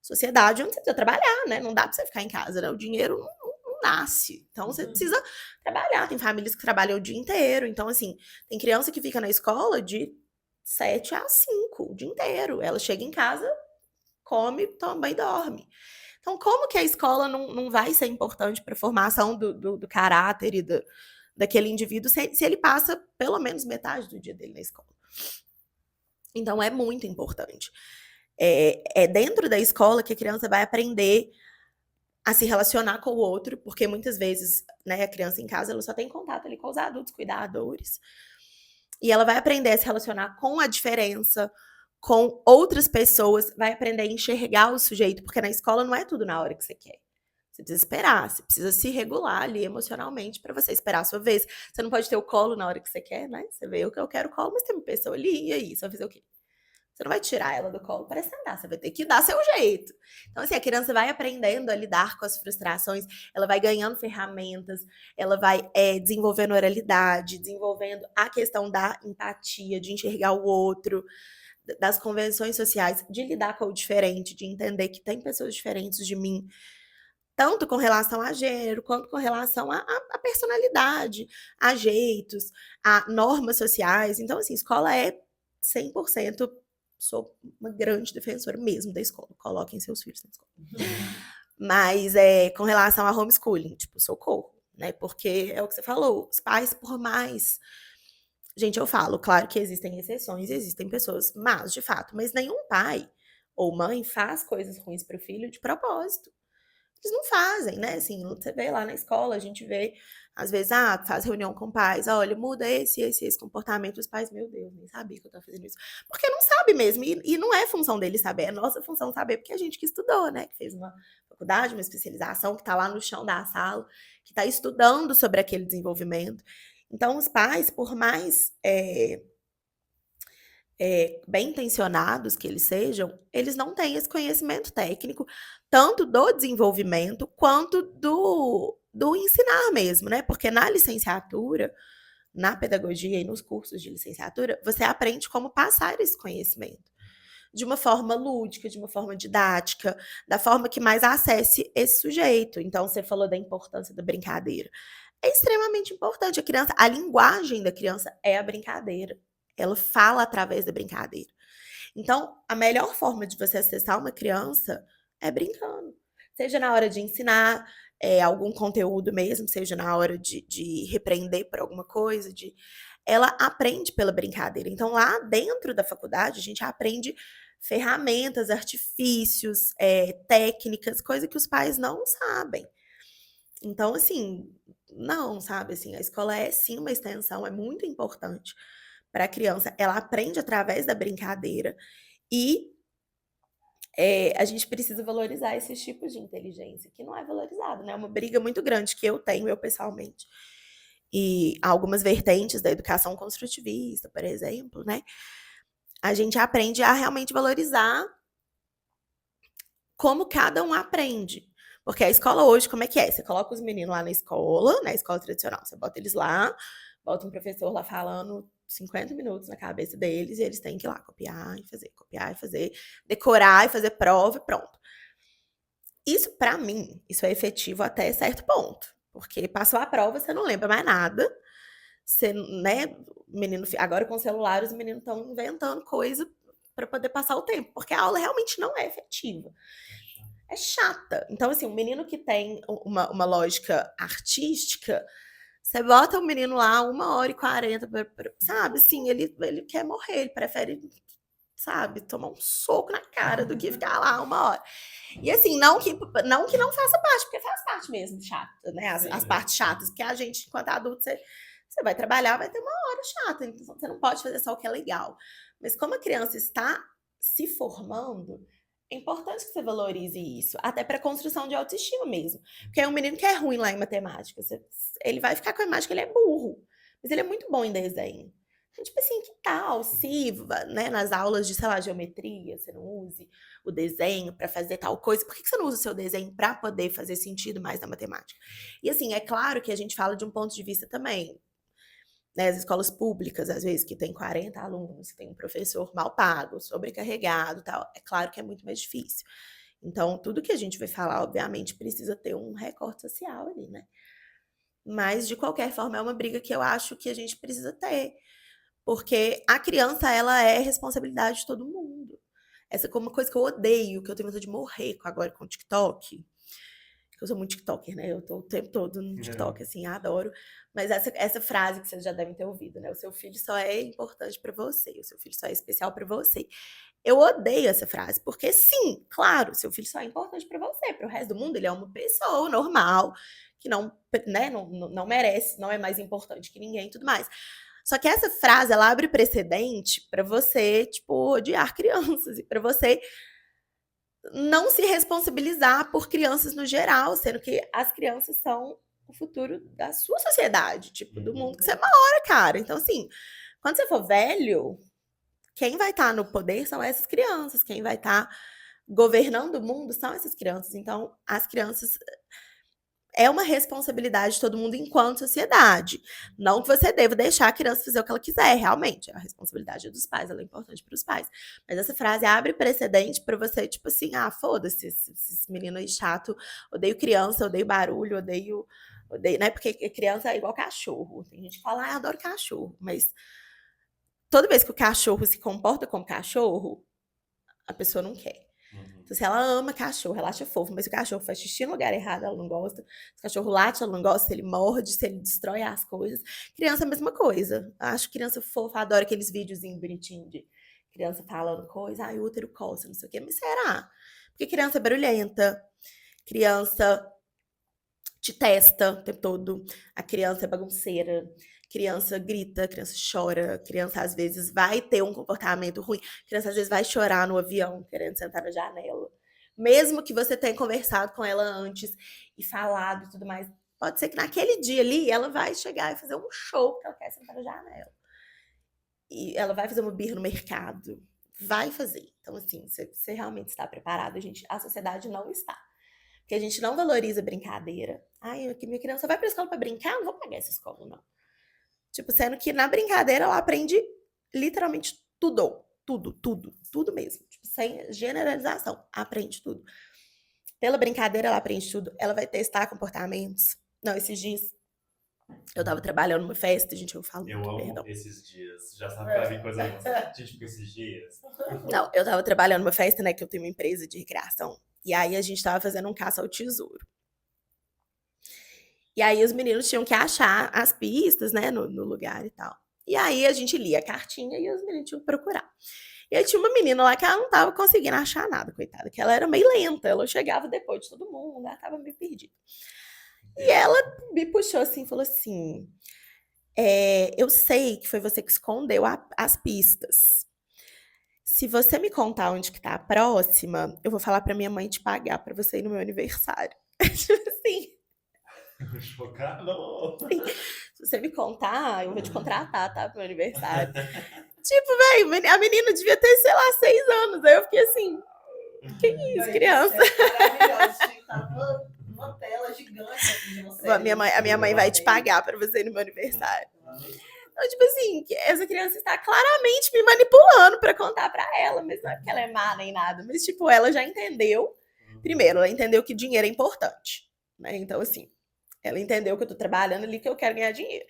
sociedade onde você precisa trabalhar, né? Não dá pra você ficar em casa, né? O dinheiro não nasce. Então, você precisa trabalhar. Tem famílias que trabalham o dia inteiro. Então, assim, tem criança que fica na escola de 7 às 5, o dia inteiro. Ela chega em casa, come, toma banho e dorme. Então, como que a escola não vai ser importante para a formação do caráter e daquele indivíduo se ele passa pelo menos metade do dia dele na escola? Então, é muito importante. É dentro da escola que a criança vai aprender a se relacionar com o outro, porque muitas vezes, né, a criança em casa ela só tem contato ali com os adultos, cuidadores. E ela vai aprender a se relacionar com a diferença, com outras pessoas, vai aprender a enxergar o sujeito, porque na escola não é tudo na hora que você quer. Você precisa esperar, você precisa se regular ali emocionalmente para você esperar a sua vez. Você não pode ter o colo na hora que você quer, né? Você vê que eu quero colo, mas tem uma pessoa ali, e aí? Você vai fazer o quê? Você não vai tirar ela do colo para sentar, você vai ter que dar seu jeito. Então, assim, a criança vai aprendendo a lidar com as frustrações, ela vai ganhando ferramentas, ela vai desenvolvendo oralidade, desenvolvendo a questão da empatia, de enxergar o outro, das convenções sociais, de lidar com o diferente, de entender que tem pessoas diferentes de mim, tanto com relação a gênero, quanto com relação a personalidade, a jeitos, a normas sociais. Então, assim, escola é 100%. Sou uma grande defensora mesmo da escola. Coloquem seus filhos na escola. Mas com relação a homeschooling, tipo, socorro, né? Porque é o que você falou, os pais, por mais... Gente, eu falo, claro que existem exceções, existem pessoas más, de fato, mas nenhum pai ou mãe faz coisas ruins para o filho de propósito. Eles não fazem, né? Assim, você vê lá na escola, a gente vê, às vezes, faz reunião com pais, olha, muda esse comportamento. Os pais, meu Deus, nem sabia que eu tava fazendo isso. Porque não sabe mesmo, e não é função deles saber, é nossa função saber, porque a gente que estudou, né? Que fez uma faculdade, uma especialização, que tá lá no chão da sala, que tá estudando sobre aquele desenvolvimento. Então, os pais, por mais bem intencionados que eles sejam, eles não têm esse conhecimento técnico, tanto do desenvolvimento quanto do ensinar mesmo, né? Porque na licenciatura, na pedagogia e nos cursos de licenciatura, você aprende como passar esse conhecimento. de uma forma lúdica, de uma forma didática, da forma que mais acesse esse sujeito. Então, você falou da importância da brincadeira. É extremamente importante. A linguagem da criança é a brincadeira. Ela fala através da brincadeira. Então, a melhor forma de você acessar uma criança é brincando. Seja na hora de ensinar algum conteúdo mesmo, seja na hora de repreender por alguma coisa, ela aprende pela brincadeira. Então, lá dentro da faculdade, a gente aprende ferramentas, artifícios, técnicas, coisa que os pais não sabem. Então, assim, não, sabe? Assim, a escola é sim uma extensão, é muito importante para a criança. Ela aprende através da brincadeira e a gente precisa valorizar esses tipos de inteligência, que não é valorizado, né? É uma briga muito grande que eu tenho, eu pessoalmente. E algumas vertentes da educação construtivista, por exemplo, né? A gente aprende a realmente valorizar como cada um aprende. Porque a escola hoje, como é que é? Você coloca os meninos lá na escola tradicional, você bota eles lá, bota um professor lá falando 50 minutos na cabeça deles, e eles têm que ir lá copiar e fazer, decorar e fazer prova e pronto. Isso, pra mim, isso é efetivo até certo ponto. Porque passou a prova, você não lembra mais nada. Você, né, menino, agora com celulares, os meninos estão inventando coisa para poder passar o tempo, porque a aula realmente não é efetiva. É chata. Então, assim, um menino que tem uma lógica artística, você bota o menino lá 1h40, sabe? Assim, ele quer morrer, ele prefere, sabe, tomar um soco na cara do que ficar lá 1 hora. E assim, não que não faça parte, porque faz parte mesmo, chato, né? As partes chatas, porque a gente, enquanto adulto, você vai trabalhar, vai ter uma hora chata, então você não pode fazer só o que é legal. Mas como a criança está se formando, é importante que você valorize isso, até para construção de autoestima mesmo. Porque é um menino que é ruim lá em matemática, ele vai ficar com a imagem que ele é burro, mas ele é muito bom em desenho. Então, tipo assim, que tal se, né, nas aulas de, sei lá, geometria, você não use o desenho para fazer tal coisa? Por que você não usa o seu desenho para poder fazer sentido mais na matemática? E assim, é claro que a gente fala de um ponto de vista também, né, as escolas públicas, às vezes, que tem 40 alunos, que tem um professor mal pago, sobrecarregado e tal, é claro que é muito mais difícil. Então, tudo que a gente vai falar, obviamente, precisa ter um recorte social ali, né? Mas, de qualquer forma, é uma briga que eu acho que a gente precisa ter. Porque a criança, ela é responsabilidade de todo mundo. Essa é uma coisa que eu odeio, que eu tenho vontade de morrer agora com o TikTok. Eu sou muito TikToker, né? Eu tô o tempo todo no TikTok, assim, adoro. Mas essa frase que vocês já devem ter ouvido, né? O seu filho só é importante pra você, o seu filho só é especial pra você. Eu odeio essa frase, porque sim, claro, seu filho só é importante pra você, pro resto do mundo ele é uma pessoa normal, que não, né, não merece, não é mais importante que ninguém e tudo mais. Só que essa frase, ela abre precedente pra você, tipo, odiar crianças e pra você não se responsabilizar por crianças no geral, sendo que as crianças são o futuro da sua sociedade, tipo, do mundo que você mora, cara. Então, assim, quando você for velho, quem vai estar no poder são essas crianças, quem vai estar governando o mundo são essas crianças. Então, as crianças é uma responsabilidade de todo mundo enquanto sociedade. Não que você deva deixar a criança fazer o que ela quiser, realmente. A responsabilidade é dos pais, ela é importante para os pais. Mas essa frase abre precedente para você, tipo assim, foda-se, esse menino aí chato, odeio criança, odeio barulho, odeio, né? Porque criança é igual cachorro. Tem gente que fala, eu adoro cachorro, mas toda vez que o cachorro se comporta como cachorro, a pessoa não quer. Então, se ela ama cachorro, ela acha fofo, mas se o cachorro faz xixi no lugar errado, ela não gosta. Se o cachorro late, ela não gosta. Se ele morde, se ele destrói as coisas. Criança é a mesma coisa. Eu acho criança fofa, adoro aqueles videozinhos bonitinhos de criança falando coisa. O útero coça, não sei o quê. Mas será? Porque criança é barulhenta. Criança te testa o tempo todo. A criança é bagunceira. Criança grita, criança chora, criança às vezes vai ter um comportamento ruim, criança às vezes vai chorar no avião, querendo sentar na janela. Mesmo que você tenha conversado com ela antes e falado e tudo mais, pode ser que naquele dia ali ela vai chegar e fazer um show porque ela quer sentar na janela. E ela vai fazer uma birra no mercado. Vai fazer. Então, assim, você realmente está preparado. A sociedade não está. Porque a gente não valoriza brincadeira. Aqui minha criança vai para a escola para brincar, não vou pagar essa escola, não. Tipo, sendo que na brincadeira ela aprende literalmente tudo. Tudo mesmo. Tipo, sem generalização, aprende tudo. Pela brincadeira, ela aprende tudo. Ela vai testar comportamentos. Não, esses dias eu tava trabalhando numa festa, gente, eu falo Eu muito, amo perdão. esses dias. Já sabe que vai vir coisa boa. Gente, porque esses dias. Não, eu tava trabalhando numa festa, né, que eu tenho uma empresa de recreação. E aí a gente tava fazendo um caça ao tesouro. E aí os meninos tinham que achar as pistas, né, no lugar e tal. E aí a gente lia a cartinha e os meninos tinham que procurar. E aí tinha uma menina lá que ela não tava conseguindo achar nada, coitada, que ela era meio lenta, ela chegava depois de todo mundo, ela tava meio perdida. E ela me puxou assim e falou assim: eu sei que foi você que escondeu as pistas. Se você me contar onde que tá a próxima, eu vou falar pra minha mãe te pagar pra você ir no meu aniversário. Tipo assim, Chocado. se você me contar, eu vou te contratar, tá? Pro meu aniversário. Tipo, velho, a menina devia ter, sei lá, 6 anos. Aí eu fiquei assim, que isso, criança? Maravilhosa. Tinha que estar numa tela gigante assim de você. A minha mãe vai te pagar pra você ir no meu aniversário. Então, tipo assim, essa criança está claramente me manipulando pra contar pra ela, mas não é porque ela é má nem nada, mas tipo, ela já entendeu. Primeiro, ela entendeu que dinheiro é importante, né? Então, assim, ela entendeu que eu tô trabalhando ali, que eu quero ganhar dinheiro.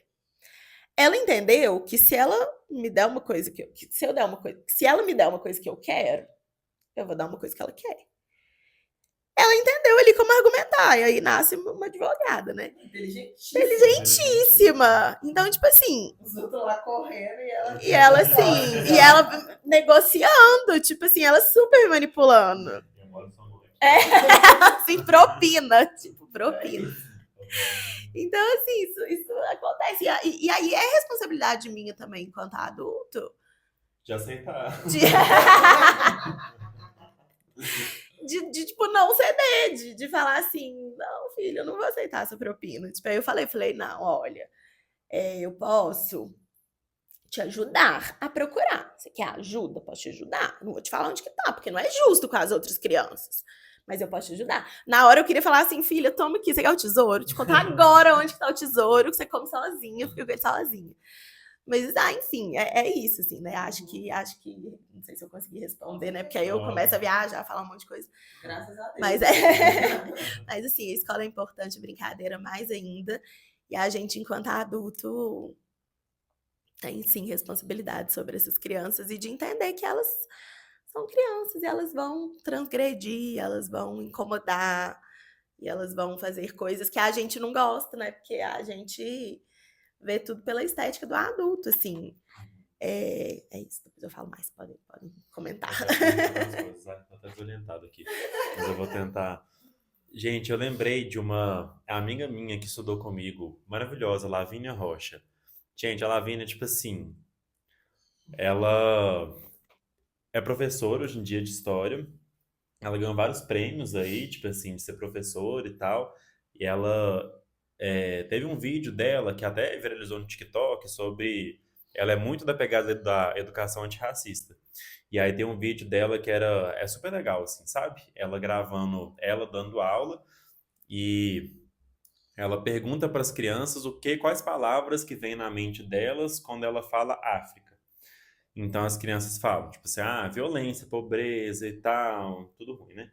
Ela entendeu que se ela me der uma coisa se ela me der uma coisa que eu quero, eu vou dar uma coisa que ela quer. Ela entendeu ali como argumentar, e aí nasce uma advogada, né? Inteligentíssima. Então, tipo assim. Os outros lá correndo E ela assim, e ela negociando, tipo assim, ela super manipulando. Assim, propina, tipo, propina. Então, assim, isso acontece. E aí é responsabilidade minha também, enquanto adulto. De aceitar. De tipo, não ceder, de falar assim, não, filho, eu não vou aceitar essa propina. Tipo, aí eu falei, não, olha, eu posso te ajudar a procurar. Você quer ajuda? Posso te ajudar. Não vou te falar onde que tá, porque não é justo com as outras crianças. Mas eu posso te ajudar. Na hora eu queria falar assim, filha, toma aqui, você quer o tesouro? Te contar agora onde que tá o tesouro, que você come sozinha, eu fico com ele sozinha. Mas, enfim, é isso, assim, né? Acho que, não sei se eu consegui responder, né? Porque aí eu começo a viajar, a falar um monte de coisa. Graças a Deus. Mas assim, a escola é importante, brincadeira mais ainda. E a gente, enquanto adulto, tem, sim, responsabilidade sobre essas crianças e de entender que elas são crianças e elas vão transgredir, elas vão incomodar e elas vão fazer coisas que a gente não gosta, né? Porque a gente vê tudo pela estética do adulto, assim. É isso, depois eu falo mais, podem comentar. Tô até desorientado aqui, mas eu vou tentar. Gente, eu lembrei de uma amiga minha que estudou comigo, maravilhosa, Lavínia Rocha. Gente, a Lavínia, tipo assim, ela é professora hoje em dia de história. Ela ganhou vários prêmios aí, tipo assim, de ser professora e tal. E ela teve um vídeo dela que até viralizou no TikTok sobre. Ela é muito da pegada da educação antirracista. E aí tem um vídeo dela que é super legal, assim, sabe? Ela gravando, ela dando aula e ela pergunta para as crianças quais palavras que vêm na mente delas quando ela fala África. Então as crianças falam, tipo assim, violência, pobreza e tal, tudo ruim, né?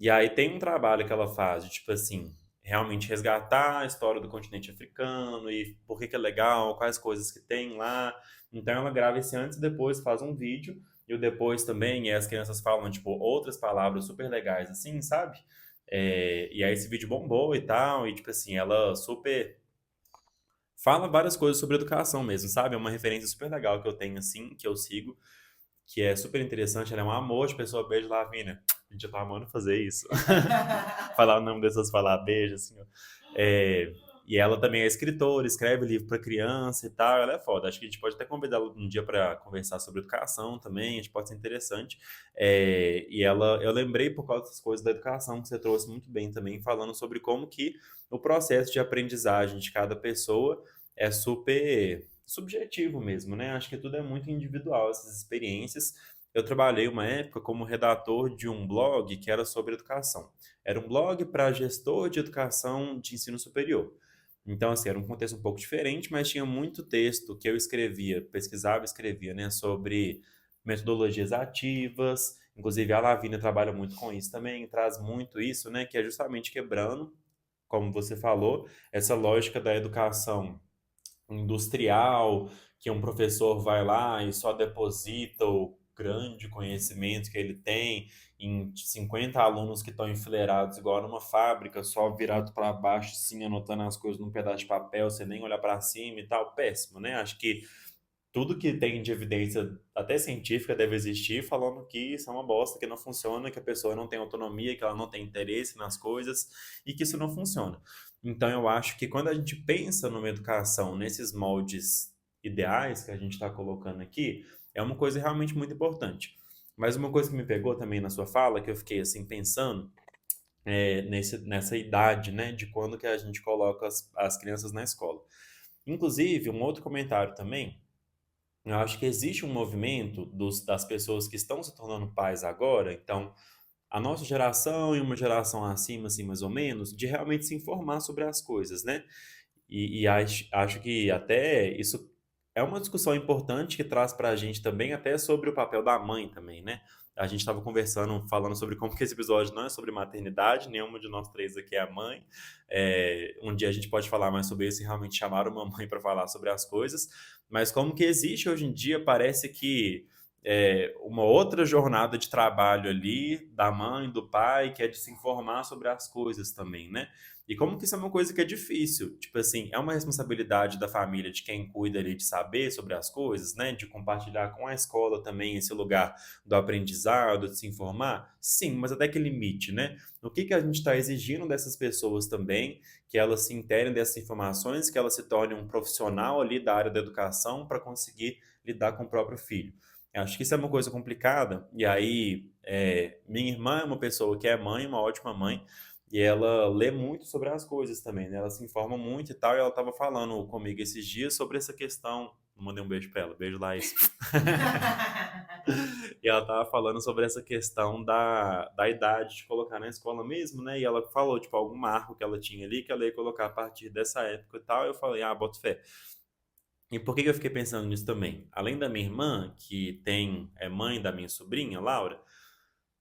E aí tem um trabalho que ela faz de, tipo assim, realmente resgatar a história do continente africano e por que é legal, quais coisas que tem lá. Então ela grava esse antes e depois, faz um vídeo, e o depois também, e as crianças falam, tipo, outras palavras super legais, assim, sabe? E aí esse vídeo bombou e tal, e tipo assim, ela super fala várias coisas sobre educação mesmo, sabe? É uma referência super legal que eu tenho, assim, que eu sigo, que é super interessante, ela é um amor de pessoa. Beijo, Lavínia. A gente já tá amando fazer isso. Falar o nome dessas, falar beijo, assim, ó. E ela também é escritora, escreve livro para criança e tal, ela é foda. Acho que a gente pode até convidar ela um dia para conversar sobre educação também, acho que pode ser interessante. Eu lembrei por causa dessas coisas da educação que você trouxe muito bem também, falando sobre como que o processo de aprendizagem de cada pessoa é super subjetivo mesmo, né? Acho que tudo é muito individual, essas experiências. Eu trabalhei uma época como redator de um blog que era sobre educação. Era um blog para gestor de educação de ensino superior. Então, assim, era um contexto um pouco diferente, mas tinha muito texto que eu escrevia, pesquisava e escrevia, né, sobre metodologias ativas Inclusive, a Lavínia trabalha muito com isso também, traz muito isso, né? Que é justamente quebrando, como você falou, essa lógica da educação industrial, que um professor vai lá e só deposita o grande conhecimento que ele tem em 50 alunos que estão enfileirados igual numa fábrica, só virado para baixo, sim, anotando as coisas num pedaço de papel, sem nem olhar para cima e tal, péssimo, né? Acho que tudo que tem de evidência, até científica, deve existir, falando que isso é uma bosta, que não funciona, que a pessoa não tem autonomia, que ela não tem interesse nas coisas e que isso não funciona. Então, eu acho que quando a gente pensa numa educação nesses moldes ideais que a gente está colocando aqui, é uma coisa realmente muito importante. Mas uma coisa que me pegou também na sua fala, que eu fiquei assim pensando, nessa idade, né, de quando que a gente coloca as crianças na escola. Inclusive, um outro comentário também, eu acho que existe um movimento das pessoas que estão se tornando pais agora, então, a nossa geração e uma geração acima, assim, mais ou menos, de realmente se informar sobre as coisas, né? E acho que até isso é uma discussão importante que traz para a gente também, até sobre o papel da mãe também, né? A gente estava conversando, falando sobre como que esse episódio não é sobre maternidade, nenhuma de nós três aqui é a mãe. Um dia a gente pode falar mais sobre isso e realmente chamar uma mãe para falar sobre as coisas, mas como que existe hoje em dia, parece que uma outra jornada de trabalho ali, da mãe, do pai, que é de se informar sobre as coisas também, né? E como que isso é uma coisa que é difícil? Tipo assim, é uma responsabilidade da família, de quem cuida ali, de saber sobre as coisas, né? De compartilhar com a escola também esse lugar do aprendizado, de se informar? Sim, mas até que limite, né? O que que a gente está exigindo dessas pessoas também, que elas se interem dessas informações, que elas se tornem um profissional ali da área da educação para conseguir lidar com o próprio filho. Eu acho que isso é uma coisa complicada, e aí minha irmã é uma pessoa que é mãe, uma ótima mãe, e ela lê muito sobre as coisas também, né? Ela se informa muito e tal, e ela estava falando comigo esses dias sobre essa questão. Mandei um beijo para ela, beijo, Laís. E ela estava falando sobre essa questão da idade de colocar na escola mesmo, né? E ela falou, tipo, algum marco que ela tinha ali, que ela ia colocar a partir dessa época e tal. Eu falei, ah, boto fé. E por que que eu fiquei pensando nisso também? Além da minha irmã, que é mãe da minha sobrinha, Laura,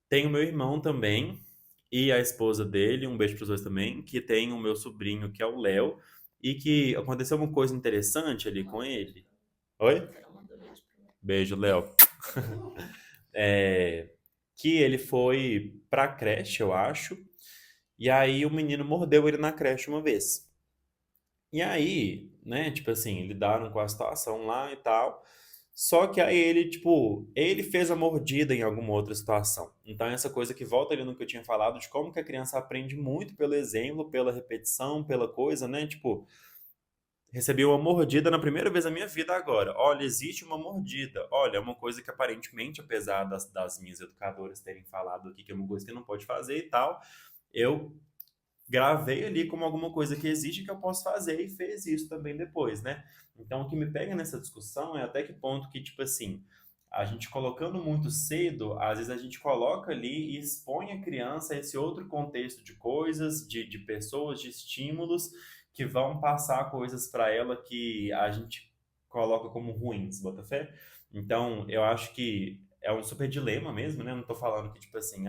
tem o meu irmão também, e a esposa dele, um beijo para os dois também, que tem o meu sobrinho, que é o Léo, e que aconteceu uma coisa interessante ali com ele. Oi? Beijo, Léo. É, que ele foi pra creche, eu acho, e aí o menino mordeu ele na creche uma vez. E aí, né, tipo assim, lidaram com a situação lá e tal. Só que aí ele, tipo, ele fez a mordida em alguma outra situação. Então, essa coisa que volta ali no que eu tinha falado, de como que a criança aprende muito pelo exemplo, pela repetição, pela coisa, né? Tipo, recebi uma mordida na primeira vez da minha vida agora. Olha, existe uma mordida. Olha, é uma coisa que aparentemente, apesar das minhas educadoras terem falado aqui que é uma coisa que não pode fazer e tal, eu gravei ali como alguma coisa que existe que eu posso fazer e fez isso também depois, né? Então, o que me pega nessa discussão é até que ponto que, tipo assim, a gente colocando muito cedo, às vezes a gente coloca ali e expõe a criança a esse outro contexto de coisas, de pessoas, de estímulos que vão passar coisas para ela que a gente coloca como ruins, bota fé? Então, eu acho que é um super dilema mesmo, né? Não tô falando que, tipo assim,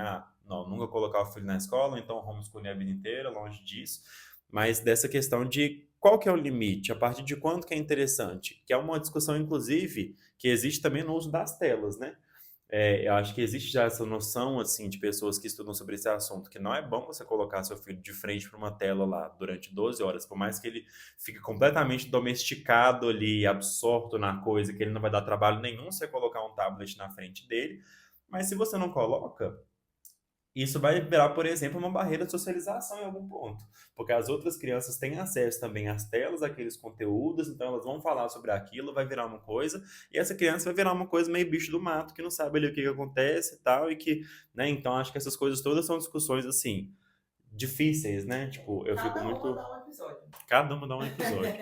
não, nunca colocar o filho na escola, então homeschooling a vida inteira, longe disso. Mas dessa questão de qual que é o limite, a partir de quanto que é interessante, que é uma discussão, inclusive, que existe também no uso das telas, né? Eu acho que existe já essa noção, assim, de pessoas que estudam sobre esse assunto, que não é bom você colocar seu filho de frente para uma tela lá durante 12 horas, por mais que ele fique completamente domesticado ali, absorto na coisa, que ele não vai dar trabalho nenhum você colocar um tablet na frente dele, mas se você não coloca, isso vai virar, por exemplo, uma barreira de socialização em algum ponto, porque as outras crianças têm acesso também às telas, àqueles conteúdos, então elas vão falar sobre aquilo, vai virar uma coisa, e essa criança vai virar uma coisa meio bicho do mato, que não sabe ali o que que acontece e tal, e que, né, então acho que essas coisas todas são discussões, assim, difíceis, né, tipo, eu fico Cada uma muito... dá um episódio. Cada uma dá um episódio.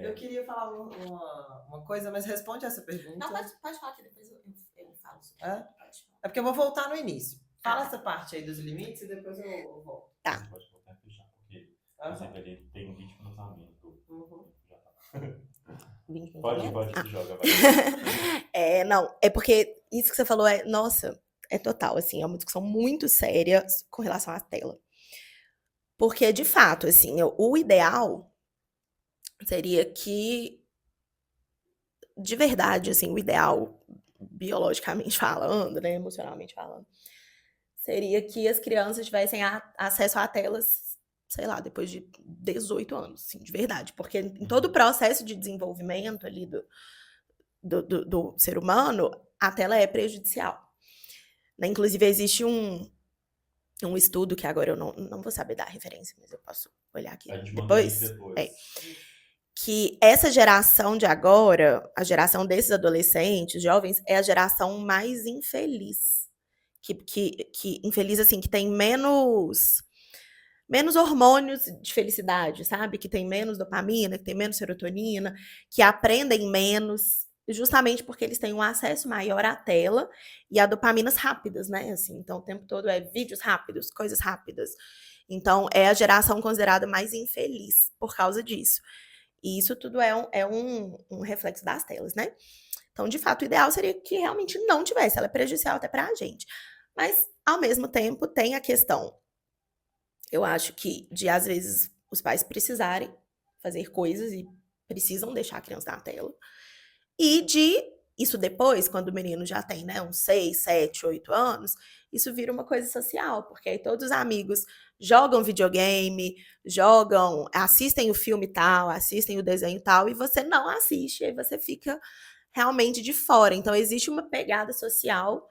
Eu queria falar uma coisa, mas responde essa pergunta. Não, pode falar que depois eu falo sobre É? Pode falar. É porque eu vou voltar no início. Fala essa parte aí dos limites e depois eu volto. Tá. Pode voltar aqui já, porque, por exemplo, ele tem um vídeo no lançamento. Já tá. Pode, se joga, vai. Não, é porque isso que você falou nossa, é total, assim, é uma discussão muito séria com relação à tela. Porque, de fato, assim, o ideal seria que, de verdade, assim, o ideal, biologicamente falando, né, emocionalmente falando, seria que as crianças tivessem acesso a telas, sei lá, depois de 18 anos, assim, de verdade. Porque em todo o processo de desenvolvimento ali do ser humano, a tela é prejudicial. Né? Inclusive, existe um estudo que agora eu não vou saber dar a referência, mas eu posso olhar aqui A gente manda o link depois. depois. Que essa geração de agora, a geração desses adolescentes, jovens, é a geração mais infeliz. Que infeliz, assim, que tem menos hormônios de felicidade, sabe? Que tem menos dopamina, que tem menos serotonina, que aprendem menos, justamente porque eles têm um acesso maior à tela e a dopaminas rápidas, né? Assim, então, o tempo todo é vídeos rápidos, coisas rápidas. Então, é a geração considerada mais infeliz por causa disso. E isso tudo é um reflexo das telas, né? Então, de fato, o ideal seria que realmente não tivesse. Ela é prejudicial até para a gente. Mas, ao mesmo tempo, tem a questão, eu acho que, de, às vezes, os pais precisarem fazer coisas e precisam deixar a criança na tela. E de isso depois, quando o menino já tem, né, uns 6, 7, 8 anos, isso vira uma coisa social, porque aí todos os amigos jogam videogame, assistem o filme tal, assistem o desenho tal, e você não assiste, aí você fica realmente de fora. Então, existe uma pegada social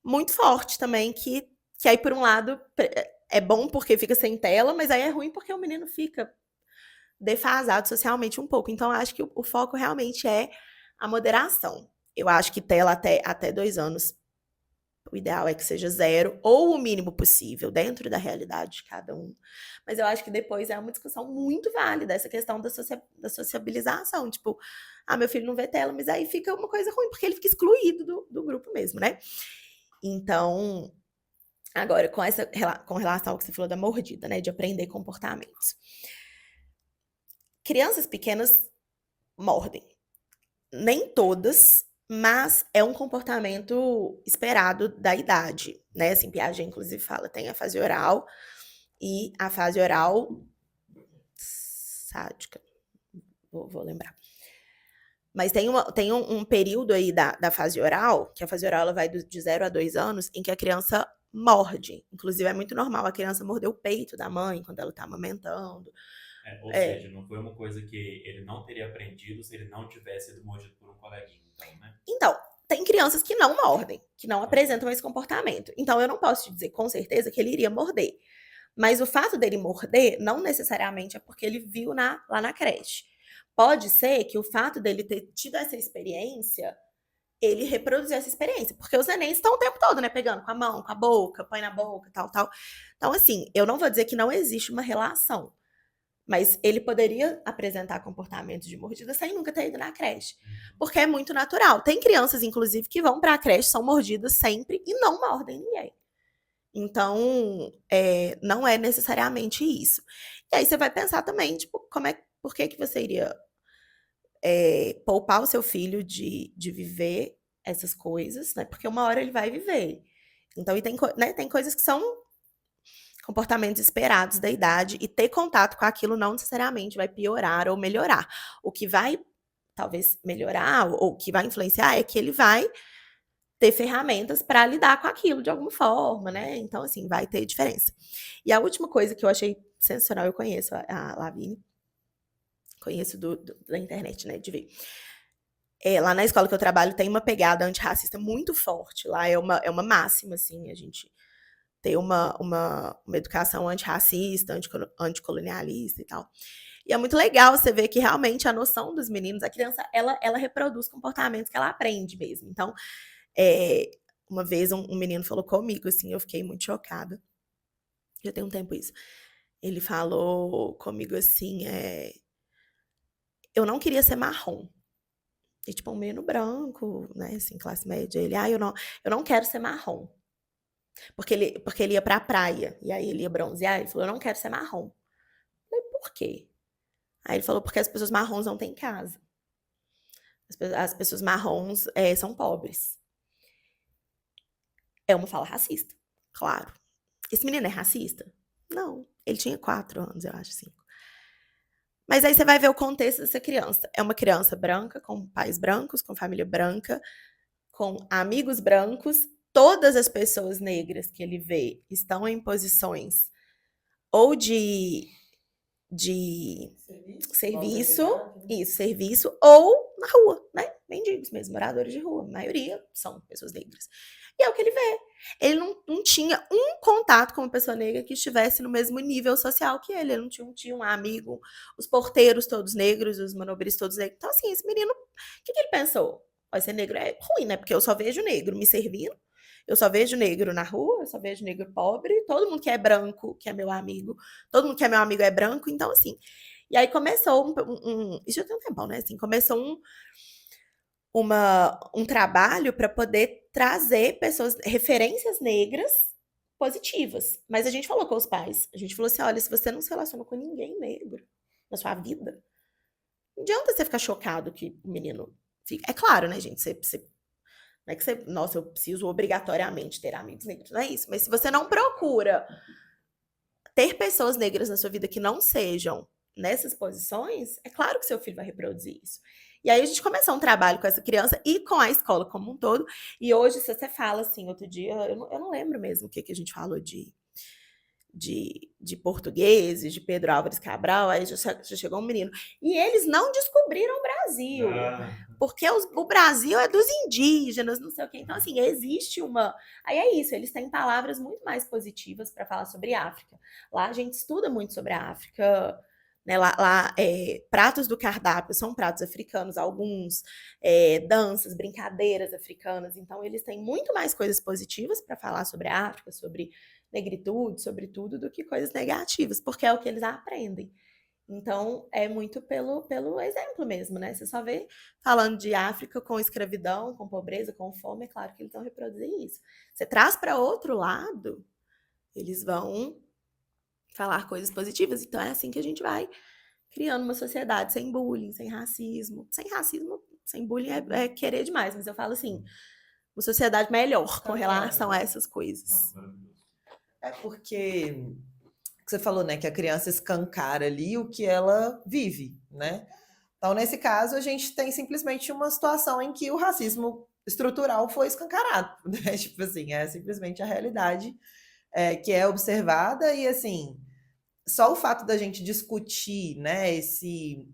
muito forte também, que aí, por um lado, é bom porque fica sem tela, mas aí é ruim porque o menino fica defasado socialmente um pouco. Então, eu acho que o foco realmente é a moderação. Eu acho que tela até 2 anos, o ideal é que seja 0, ou o mínimo possível, dentro da realidade de cada um. Mas eu acho que depois é uma discussão muito válida, essa questão da sociabilização. Tipo, meu filho não vê tela, mas aí fica uma coisa ruim, porque ele fica excluído do grupo mesmo, né? Então, agora, com relação ao que você falou da mordida, né? De aprender comportamentos. Crianças pequenas mordem. Nem todas, mas é um comportamento esperado da idade, né? Assim, Piaget, inclusive, fala, tem a fase oral e a fase oral sádica. Vou lembrar. Mas tem um período aí da fase oral, que a fase oral ela vai de 0 a 2 anos, em que a criança morde. Inclusive, é muito normal a criança morder o peito da mãe quando ela tá amamentando. Ou seja, não foi uma coisa que ele não teria aprendido se ele não tivesse sido mordido por um coleguinha, então, né? Então, tem crianças que não mordem, que não apresentam esse comportamento. Então, eu não posso te dizer com certeza que ele iria morder. Mas o fato dele morder não necessariamente é porque ele viu lá na creche. Pode ser que o fato dele ter tido essa experiência, ele reproduziu essa experiência. Porque os nenéns estão o tempo todo, né? Pegando com a mão, com a boca, põe na boca, tal, tal. Então, assim, eu não vou dizer que não existe uma relação. Mas ele poderia apresentar comportamentos de mordida sem nunca ter ido na creche. Porque é muito natural. Tem crianças, inclusive, que vão para a creche, são mordidas sempre e não mordem ninguém. Então, não é necessariamente isso. E aí você vai pensar também, tipo, por que você iria poupar o seu filho de viver essas coisas, né? Porque uma hora ele vai viver. Então, e tem coisas que são comportamentos esperados da idade, e ter contato com aquilo não necessariamente vai piorar ou melhorar. O que vai, talvez, melhorar ou que vai influenciar é que ele vai ter ferramentas para lidar com aquilo de alguma forma, né? Então, assim, vai ter diferença. E a última coisa que eu achei sensacional, eu conheço a Lavínia, conheço da internet, né, de ver. Lá na escola que eu trabalho tem uma pegada antirracista muito forte. Lá é uma máxima, assim, a gente ter uma educação antirracista, anticolonialista e tal. E é muito legal você ver que realmente a noção dos meninos, a criança, ela reproduz comportamentos que ela aprende mesmo. Então, uma vez um menino falou comigo, assim, eu fiquei muito chocada. Já tem um tempo isso. Ele falou comigo assim, eu não queria ser marrom. E, tipo, um menino branco, né, assim, classe média. Ele, eu não quero ser marrom. Porque ele ia pra praia, e aí ele ia bronzear, ele falou, eu não quero ser marrom. Eu falei, por quê? Aí ele falou, porque as pessoas marrons não têm casa. As pessoas marrons são pobres. É uma fala racista, claro. Esse menino é racista? Não. Ele tinha 4 anos, eu acho, 5. Mas aí você vai ver o contexto dessa criança. É uma criança branca, com pais brancos, com família branca, com amigos brancos. Todas as pessoas negras que ele vê estão em posições ou de serviço, isso, serviço, ou na rua, né? Mendigos mesmo, moradores de rua. A maioria são pessoas negras. E é o que ele vê. Ele não tinha um contato com uma pessoa negra que estivesse no mesmo nível social que ele. Ele não tinha um amigo, os porteiros todos negros, os manobristas todos negros. Então, assim, esse menino, o que ele pensou? Vai ser negro é ruim, né? Porque eu só vejo negro me servindo. Eu só vejo negro na rua, eu só vejo negro pobre. Todo mundo que é branco, que é meu amigo, todo mundo que é meu amigo é branco. Então, assim. E aí começou isso já tem um tempão, né? Assim, começou um trabalho para poder trazer pessoas, referências negras positivas. Mas a gente falou com os pais. A gente falou assim: olha, se você não se relaciona com ninguém negro na sua vida, não adianta você ficar chocado que o menino fica. É claro, né, gente? Não é que você, nossa, eu preciso obrigatoriamente ter amigos negros, não é isso. Mas se você não procura ter pessoas negras na sua vida que não sejam nessas posições, é claro que seu filho vai reproduzir isso. E aí a gente começou um trabalho com essa criança e com a escola como um todo. E hoje, se você fala assim, outro dia, eu não lembro mesmo o que a gente falou de portugueses, de Pedro Álvares Cabral, aí já chegou um menino. E eles não descobriram o Brasil, porque o Brasil é dos indígenas, não sei o quê. Então, assim, existe uma... Aí é isso, eles têm palavras muito mais positivas para falar sobre a África. Lá a gente estuda muito sobre a África, né? Lá pratos do cardápio são pratos africanos, alguns danças, brincadeiras africanas. Então, eles têm muito mais coisas positivas para falar sobre a África, sobre negritude, sobretudo, do que coisas negativas, porque é o que eles aprendem. Então, é muito pelo exemplo mesmo, né? Você só vê falando de África com escravidão, com pobreza, com fome, é claro que eles vão reproduzir isso. Você traz para outro lado, eles vão falar coisas positivas. Então, é assim que a gente vai criando uma sociedade sem bullying, sem racismo. Sem bullying é querer demais, mas eu falo assim, uma sociedade melhor com relação a essas coisas. É porque você falou, né, que a criança escancara ali o que ela vive, né? Então, nesse caso, a gente tem simplesmente uma situação em que o racismo estrutural foi escancarado, né? Tipo assim, é simplesmente a realidade que é observada e, assim, só o fato da gente discutir, né, esse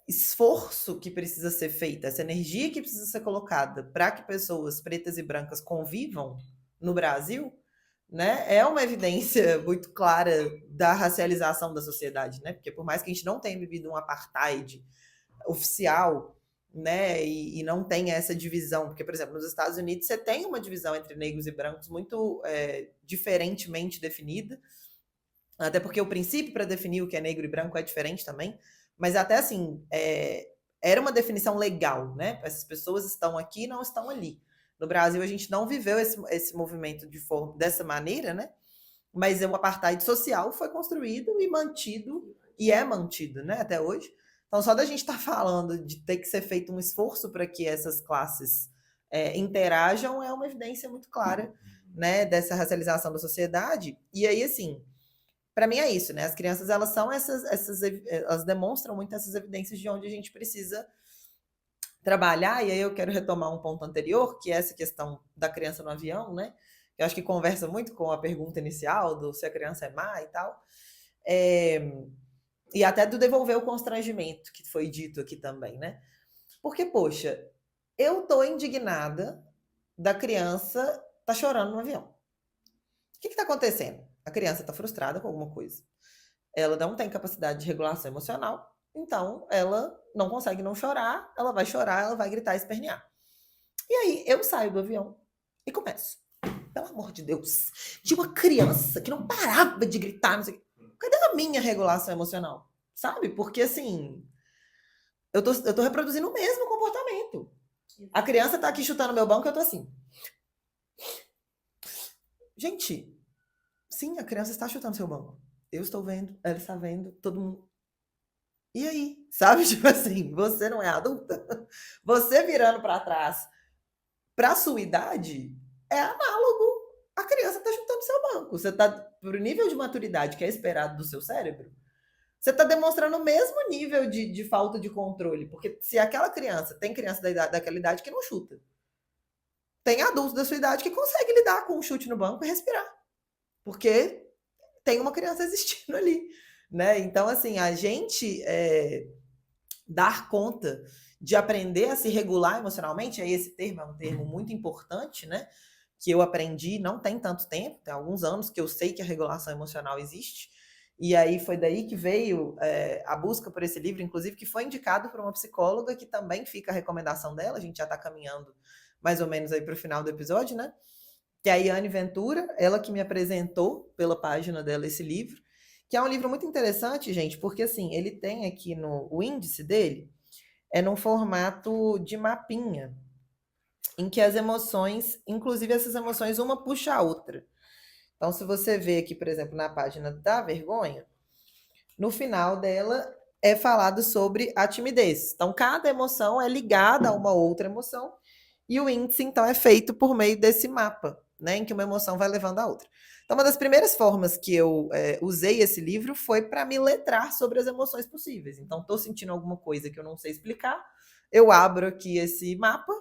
esforço que precisa ser feito, essa energia que precisa ser colocada para que pessoas pretas e brancas convivam no Brasil, né, é uma evidência muito clara da racialização da sociedade, né? Porque por mais que a gente não tenha vivido um apartheid oficial, né, e não tenha essa divisão, porque, por exemplo, nos Estados Unidos você tem uma divisão entre negros e brancos muito diferentemente definida, até porque o princípio para definir o que é negro e branco é diferente também, mas até assim, era uma definição legal, né? Essas pessoas estão aqui e não estão ali. No Brasil, a gente não viveu esse movimento dessa maneira, né? Mas o apartheid social foi construído e mantido, e é mantido, né, até hoje. Então, só da gente estar falando de ter que ser feito um esforço para que essas classes interajam é uma evidência muito clara, né, dessa racialização da sociedade. E aí, assim, para mim é isso, né? As crianças, elas são elas demonstram muito essas evidências de onde a gente precisa trabalhar, e aí eu quero retomar um ponto anterior, que é essa questão da criança no avião, né? Eu acho que conversa muito com a pergunta inicial do se a criança é má e tal. E até do devolver o constrangimento, que foi dito aqui também, né? Porque, poxa, eu tô indignada da criança tá chorando no avião. O que tá acontecendo? A criança tá frustrada com alguma coisa. Ela não tem capacidade de regulação emocional, então ela não consegue não chorar, ela vai chorar, ela vai gritar e espernear. E aí eu saio do avião e começo. Pelo amor de Deus, de uma criança que não parava de gritar, não sei o quê. Cadê a minha regulação emocional? Sabe? Porque assim, eu tô reproduzindo o mesmo comportamento. A criança tá aqui chutando meu banco e eu tô assim. Gente, sim, a criança está chutando seu banco. Eu estou vendo, ela está vendo, todo mundo. E aí? Sabe? Tipo assim, você não é adulta? Você virando para trás, para sua idade, é análogo à criança tá chutando seu banco. Você tá, pro nível de maturidade que é esperado do seu cérebro, você está demonstrando o mesmo nível de falta de controle. Porque se aquela criança, tem criança daquela idade que não chuta. Tem adultos da sua idade que consegue lidar com um chute no banco e respirar. Porque tem uma criança existindo ali. Né? Então, assim, a gente dar conta de aprender a se regular emocionalmente, aí esse termo é um termo muito importante, né? Que eu aprendi não tem tanto tempo, tem alguns anos que eu sei que a regulação emocional existe. E aí foi daí que veio a busca por esse livro, inclusive que foi indicado por uma psicóloga, que também fica a recomendação dela, a gente já está caminhando mais ou menos aí para o final do episódio, né? Que é a Yane Ventura, ela que me apresentou pela página dela esse livro, que é um livro muito interessante, gente, porque assim, ele tem aqui o índice dele, é num formato de mapinha, em que as emoções, inclusive essas emoções, uma puxa a outra. Então, se você vê aqui, por exemplo, na página da vergonha, no final dela é falado sobre a timidez. Então, cada emoção é ligada a uma outra emoção e o índice, então, é feito por meio desse mapa, né, em que uma emoção vai levando a outra. Então, uma das primeiras formas que eu usei esse livro foi para me letrar sobre as emoções possíveis. Então, estou sentindo alguma coisa que eu não sei explicar, eu abro aqui esse mapa,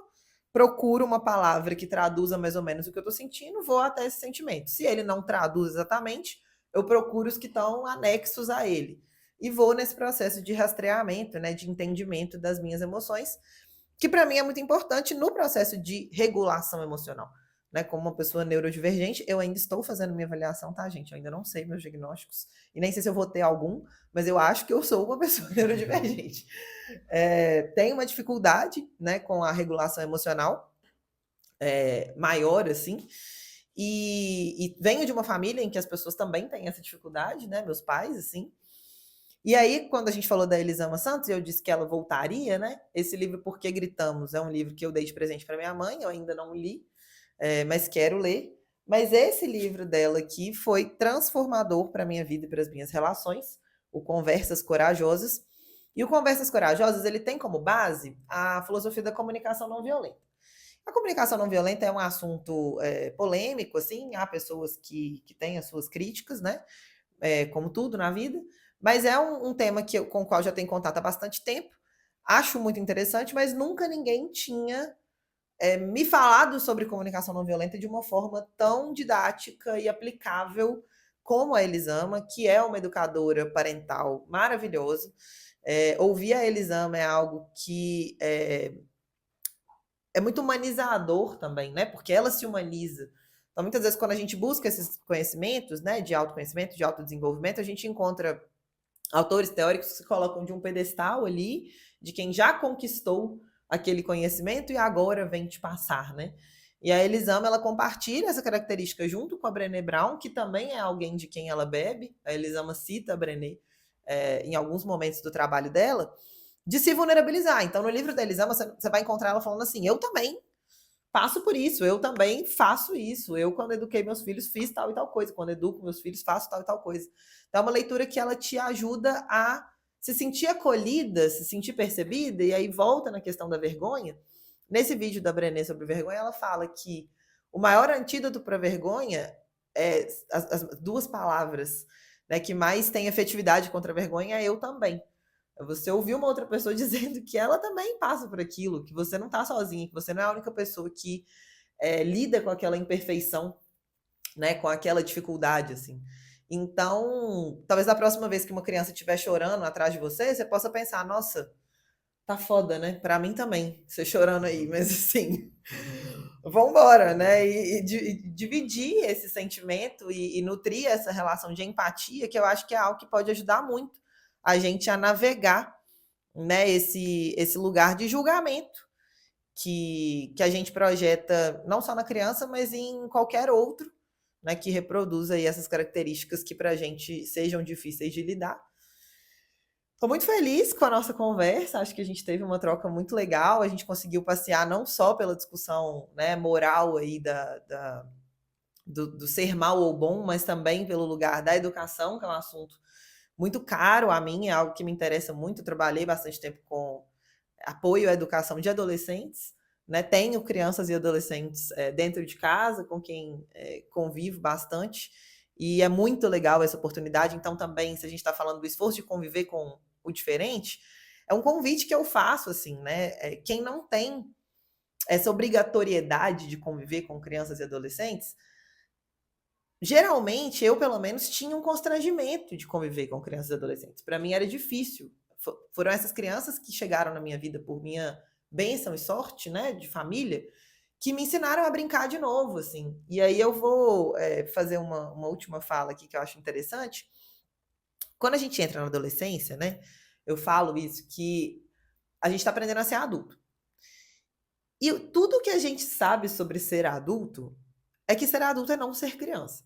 procuro uma palavra que traduza mais ou menos o que eu estou sentindo, vou até esse sentimento. Se ele não traduz exatamente, eu procuro os que estão anexos a ele. E vou nesse processo de rastreamento, né, de entendimento das minhas emoções, que para mim é muito importante no processo de regulação emocional. Né, como uma pessoa neurodivergente, eu ainda estou fazendo minha avaliação, tá, gente? Eu ainda não sei meus diagnósticos, e nem sei se eu vou ter algum, mas eu acho que eu sou uma pessoa neurodivergente. Tenho uma dificuldade, né, com a regulação emocional maior, assim, e venho de uma família em que as pessoas também têm essa dificuldade, né, meus pais, assim. E aí, quando a gente falou da Elisama Santos, eu disse que ela voltaria, né? Esse livro, Por que Gritamos, é um livro que eu dei de presente para minha mãe, eu ainda não li, mas quero ler. Mas esse livro dela aqui foi transformador para a minha vida e para as minhas relações, o Conversas Corajosas. E o Conversas Corajosas, ele tem como base a filosofia da comunicação não violenta. A comunicação não violenta é um assunto polêmico, assim, há pessoas que têm as suas críticas, né? Como tudo na vida, mas é um tema com o qual já tenho contato há bastante tempo, acho muito interessante, mas nunca ninguém tinha me falado sobre comunicação não violenta de uma forma tão didática e aplicável como a Elisama, que é uma educadora parental maravilhosa. Ouvir a Elisama é algo que é muito humanizador também, né? Porque ela se humaniza. Então, muitas vezes, quando a gente busca esses conhecimentos, né, de autoconhecimento, de autodesenvolvimento, a gente encontra autores teóricos que se colocam de um pedestal ali, de quem já conquistou aquele conhecimento e agora vem te passar, né? E a Elisama, ela compartilha essa característica junto com a Brené Brown, que também é alguém de quem ela bebe. A Elisama cita a Brené em alguns momentos do trabalho dela, de se vulnerabilizar. Então, no livro da Elisama, você vai encontrar ela falando assim, eu também passo por isso, eu também faço isso. Eu, quando eduquei meus filhos, fiz tal e tal coisa. Quando educo meus filhos, faço tal e tal coisa. Então, é uma leitura que ela te ajuda a se sentir acolhida, se sentir percebida, e aí volta na questão da vergonha. Nesse vídeo da Brené sobre vergonha, ela fala que o maior antídoto para a vergonha é as duas palavras, né, que mais tem efetividade contra a vergonha é eu também. Você ouvir uma outra pessoa dizendo que ela também passa por aquilo, que você não está sozinha, que você não é a única pessoa que lida com aquela imperfeição, né, com aquela dificuldade, assim. Então, talvez da próxima vez que uma criança estiver chorando atrás de você, você possa pensar, nossa, tá foda, né? Pra mim também, você chorando aí, mas assim, vambora, né? E dividir esse sentimento e nutrir essa relação de empatia, que eu acho que é algo que pode ajudar muito a gente a navegar, né, esse lugar de julgamento que a gente projeta não só na criança, mas em qualquer outro, né, que reproduza aí essas características que para a gente sejam difíceis de lidar. Estou muito feliz com a nossa conversa, acho que a gente teve uma troca muito legal, a gente conseguiu passear não só pela discussão, né, moral aí do ser mal ou bom, mas também pelo lugar da educação, que é um assunto muito caro a mim, é algo que me interessa muito. Eu trabalhei bastante tempo com apoio à educação de adolescentes, né? Tenho crianças e adolescentes dentro de casa, com quem convivo bastante, e é muito legal essa oportunidade. Então, também, se a gente está falando do esforço de conviver com o diferente, é um convite que eu faço, assim, né? Quem não tem essa obrigatoriedade de conviver com crianças e adolescentes, geralmente, eu, pelo menos, tinha um constrangimento de conviver com crianças e adolescentes. Para mim era difícil. Foram essas crianças que chegaram na minha vida por minha bênção e sorte, né, de família, que me ensinaram a brincar de novo, assim. E aí eu vou fazer uma última fala aqui que eu acho interessante. Quando a gente entra na adolescência, né, eu falo isso, que a gente está aprendendo a ser adulto. E tudo que a gente sabe sobre ser adulto é que ser adulto é não ser criança.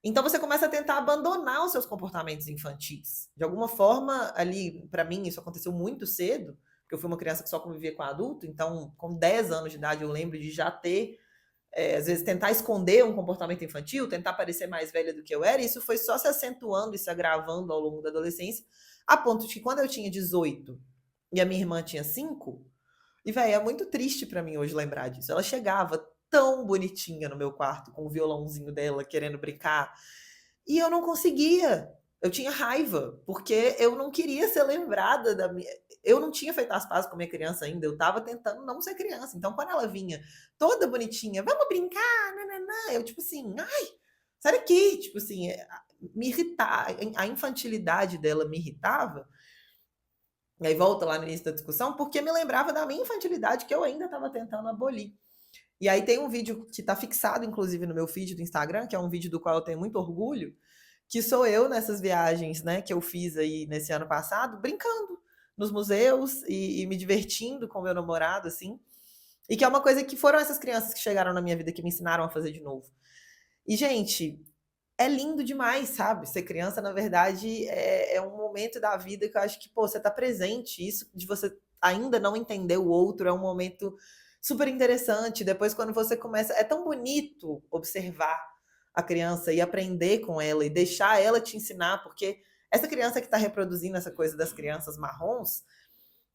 Então você começa a tentar abandonar os seus comportamentos infantis. De alguma forma, ali, para mim, isso aconteceu muito cedo, porque eu fui uma criança que só convivia com adulto, então, com 10 anos de idade, eu lembro de já ter, às vezes, tentar esconder um comportamento infantil, tentar parecer mais velha do que eu era, e isso foi só se acentuando e se agravando ao longo da adolescência, a ponto de que quando eu tinha 18 e a minha irmã tinha 5, e, velho, é muito triste para mim hoje lembrar disso. Ela chegava tão bonitinha no meu quarto, com o violãozinho dela, querendo brincar. E eu não conseguia. Eu tinha raiva, porque eu não queria ser lembrada da minha. Eu não tinha feito as pazes com a minha criança ainda, eu tava tentando não ser criança. Então, quando ela vinha toda bonitinha, vamos brincar, nananã, eu, tipo assim, ai, sai daqui, tipo assim, me irritar. A infantilidade dela me irritava. E aí volta lá no início da discussão, porque me lembrava da minha infantilidade que eu ainda estava tentando abolir. E aí tem um vídeo que está fixado, inclusive, no meu feed do Instagram, que é um vídeo do qual eu tenho muito orgulho, que sou eu nessas viagens, né, que eu fiz aí nesse ano passado, brincando nos museus e me divertindo com meu namorado, assim. E que é uma coisa que foram essas crianças que chegaram na minha vida que me ensinaram a fazer de novo. E, gente, é lindo demais, sabe? Ser criança, na verdade, é um momento da vida que eu acho que, pô, você tá presente. Isso de você ainda não entender o outro é um momento super interessante. Depois, quando você começa... É tão bonito observar a criança e aprender com ela e deixar ela te ensinar, porque essa criança que está reproduzindo essa coisa das crianças marrons,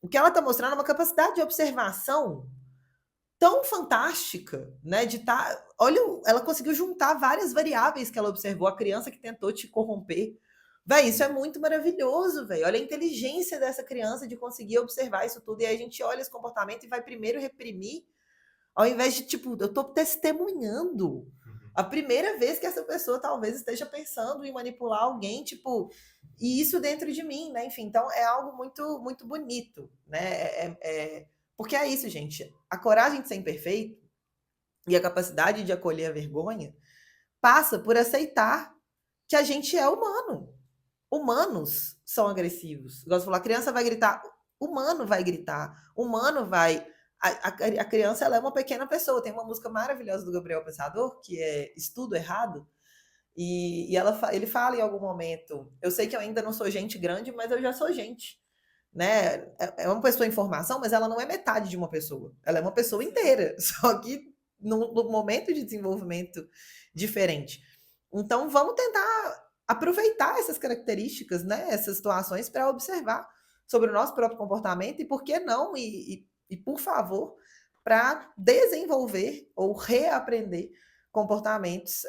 o que ela está mostrando é uma capacidade de observação tão fantástica, né? De tá, olha, ela conseguiu juntar várias variáveis que ela observou, a criança que tentou te corromper. Véi, isso é muito maravilhoso, velho. Olha a inteligência dessa criança de conseguir observar isso tudo. E aí a gente olha esse comportamento e vai primeiro reprimir, ao invés de, tipo, eu tô testemunhando a primeira vez que essa pessoa talvez esteja pensando em manipular alguém, tipo, e isso dentro de mim, né? Enfim, então é algo muito, muito bonito, né? Porque é isso, gente. A coragem de ser imperfeito e a capacidade de acolher a vergonha passa por aceitar que a gente é humano. Humanos são agressivos. Gosto de falar, a criança vai gritar, humano vai gritar, humano vai... A criança, ela é uma pequena pessoa. Tem uma música maravilhosa do Gabriel Pensador, que é Estudo Errado, e ele fala em algum momento, eu sei que eu ainda não sou gente grande, mas eu já sou gente. Né? É uma pessoa em formação, mas ela não é metade de uma pessoa. Ela é uma pessoa inteira, só que num momento de desenvolvimento diferente. Então, vamos tentar aproveitar essas características, né? Essas situações para observar sobre o nosso próprio comportamento e, por que não, e por favor, para desenvolver ou reaprender comportamentos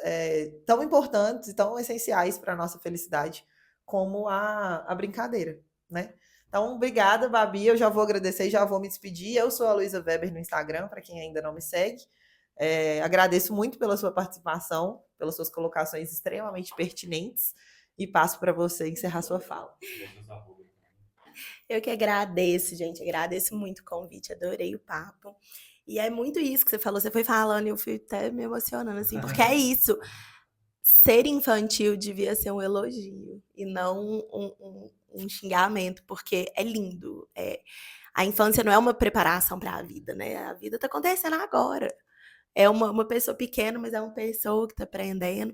tão importantes e tão essenciais para a nossa felicidade como a brincadeira, né? Então, obrigada, Babi. Eu já vou agradecer e já vou me despedir. Eu sou a Luísa Weber no Instagram, para quem ainda não me segue. Agradeço muito pela sua participação, pelas suas colocações extremamente pertinentes e passo para você encerrar sua fala. Eu que agradeço, gente. Agradeço muito o convite, adorei o papo. E é muito isso que você falou. Você foi falando e eu fui até me emocionando, assim, porque é isso. Ser infantil devia ser um elogio e não um xingamento, porque é lindo. A infância não é uma preparação para a vida, né? A vida está acontecendo agora. É uma pessoa pequena, mas é uma pessoa que está aprendendo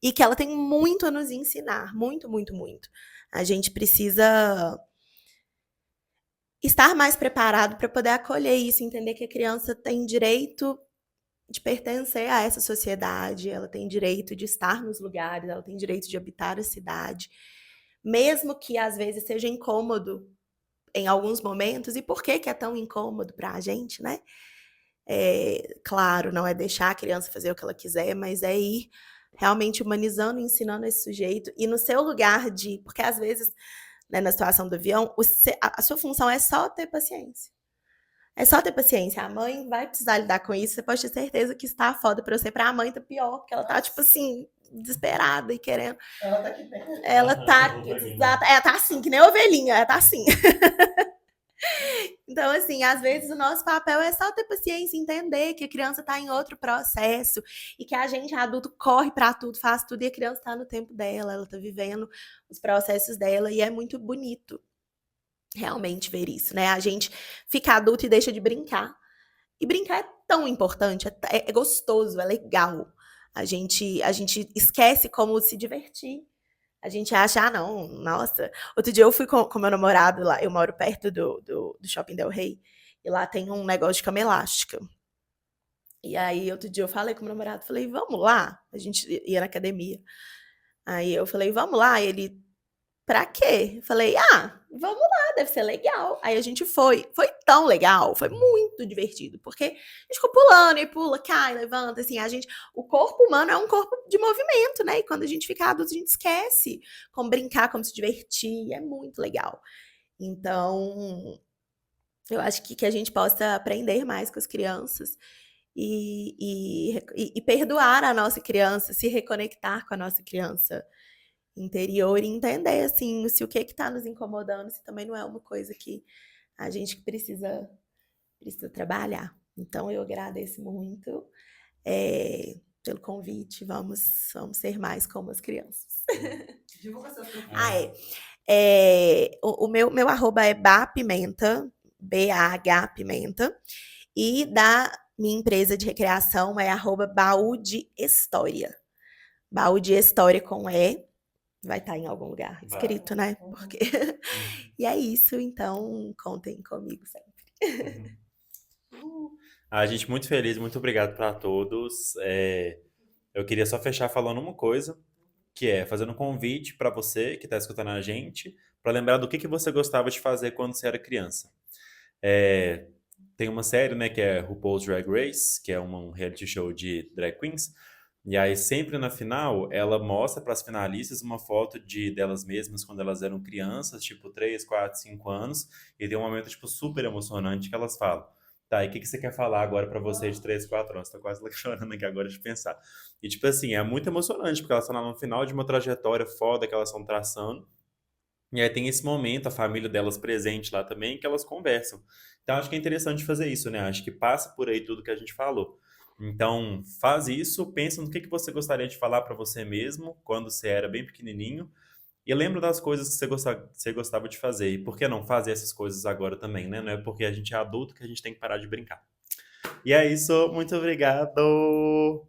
e que ela tem muito a nos ensinar, muito, muito, muito. A gente precisa estar mais preparado para poder acolher isso, entender que a criança tem direito de pertencer a essa sociedade, ela tem direito de estar nos lugares, ela tem direito de habitar a cidade, mesmo que às vezes seja incômodo em alguns momentos. E por que é tão incômodo para a gente, né? Claro, não é deixar a criança fazer o que ela quiser, mas é ir realmente humanizando, ensinando esse sujeito. E no seu lugar de... Porque às vezes, né, na situação do avião, a sua função é só ter paciência. É só ter paciência. A mãe vai precisar lidar com isso. Você pode ter certeza que está foda pra você. Pra mãe tá pior, porque ela tá, tipo assim, desesperada e querendo. Ela tá aqui dentro. Ela tá, exata, ela tá assim, que nem ovelhinha, ela tá assim. Então, assim, às vezes o nosso papel é só ter paciência, entender que a criança tá em outro processo e que a gente, adulto, corre pra tudo, faz tudo e a criança tá no tempo dela, ela tá vivendo os processos dela e é muito bonito realmente ver isso, né? A gente fica adulto e deixa de brincar. E brincar é tão importante, é gostoso, é legal. A gente esquece como se divertir. A gente acha, não, nossa. Outro dia eu fui com meu namorado lá, eu moro perto do Shopping Del Rey, e lá tem um negócio de cama elástica. E aí, outro dia eu falei com meu namorado, falei, vamos lá. A gente ia na academia. Aí eu falei, vamos lá. E ele, pra quê? Eu falei, vamos lá, deve ser legal. Aí a gente foi. Foi tão legal, foi muito divertido, porque a gente ficou pulando e pula, cai, levanta, assim, o corpo humano é um corpo de movimento, né? E quando a gente fica adulto, a gente esquece como brincar, como se divertir, é muito legal. Então, eu acho que a gente possa aprender mais com as crianças e perdoar a nossa criança, se reconectar com a nossa criança interior e entender, assim, se o que está nos incomodando, se também não é uma coisa que a gente precisa trabalhar. Então, eu agradeço muito pelo convite. Vamos ser mais como as crianças. Divulga seus grupos. O meu arroba é bapimenta, BAH Pimenta, e da minha empresa de recreação é arroba baú de história. Baú de história com E. Vai estar em algum lugar escrito, né? Porque... E é isso, então contem comigo sempre. A gente muito feliz, muito obrigado para todos. Eu queria só fechar falando uma coisa, que é fazendo um convite para você que está escutando a gente, para lembrar do que você gostava de fazer quando você era criança. Tem uma série, né, que é RuPaul's Drag Race, que é um reality show de drag queens. E aí, sempre na final, ela mostra para as finalistas uma foto delas mesmas quando elas eram crianças, tipo 3, 4, 5 anos, e tem um momento, tipo, super emocionante que elas falam. Tá, e o que você quer falar agora para você de 3, 4 anos? Tô quase chorando aqui agora de pensar. E, tipo assim, é muito emocionante, porque elas estão lá no final de uma trajetória foda que elas estão traçando. E aí tem esse momento, a família delas presente lá também, que elas conversam. Então, acho que é interessante fazer isso, né? Acho que passa por aí tudo que a gente falou. Então, faz isso, pensa no que você gostaria de falar para você mesmo quando você era bem pequenininho e lembra das coisas que você gostava de fazer. E por que não fazer essas coisas agora também, né? Não é porque a gente é adulto que a gente tem que parar de brincar. E é isso, muito obrigado!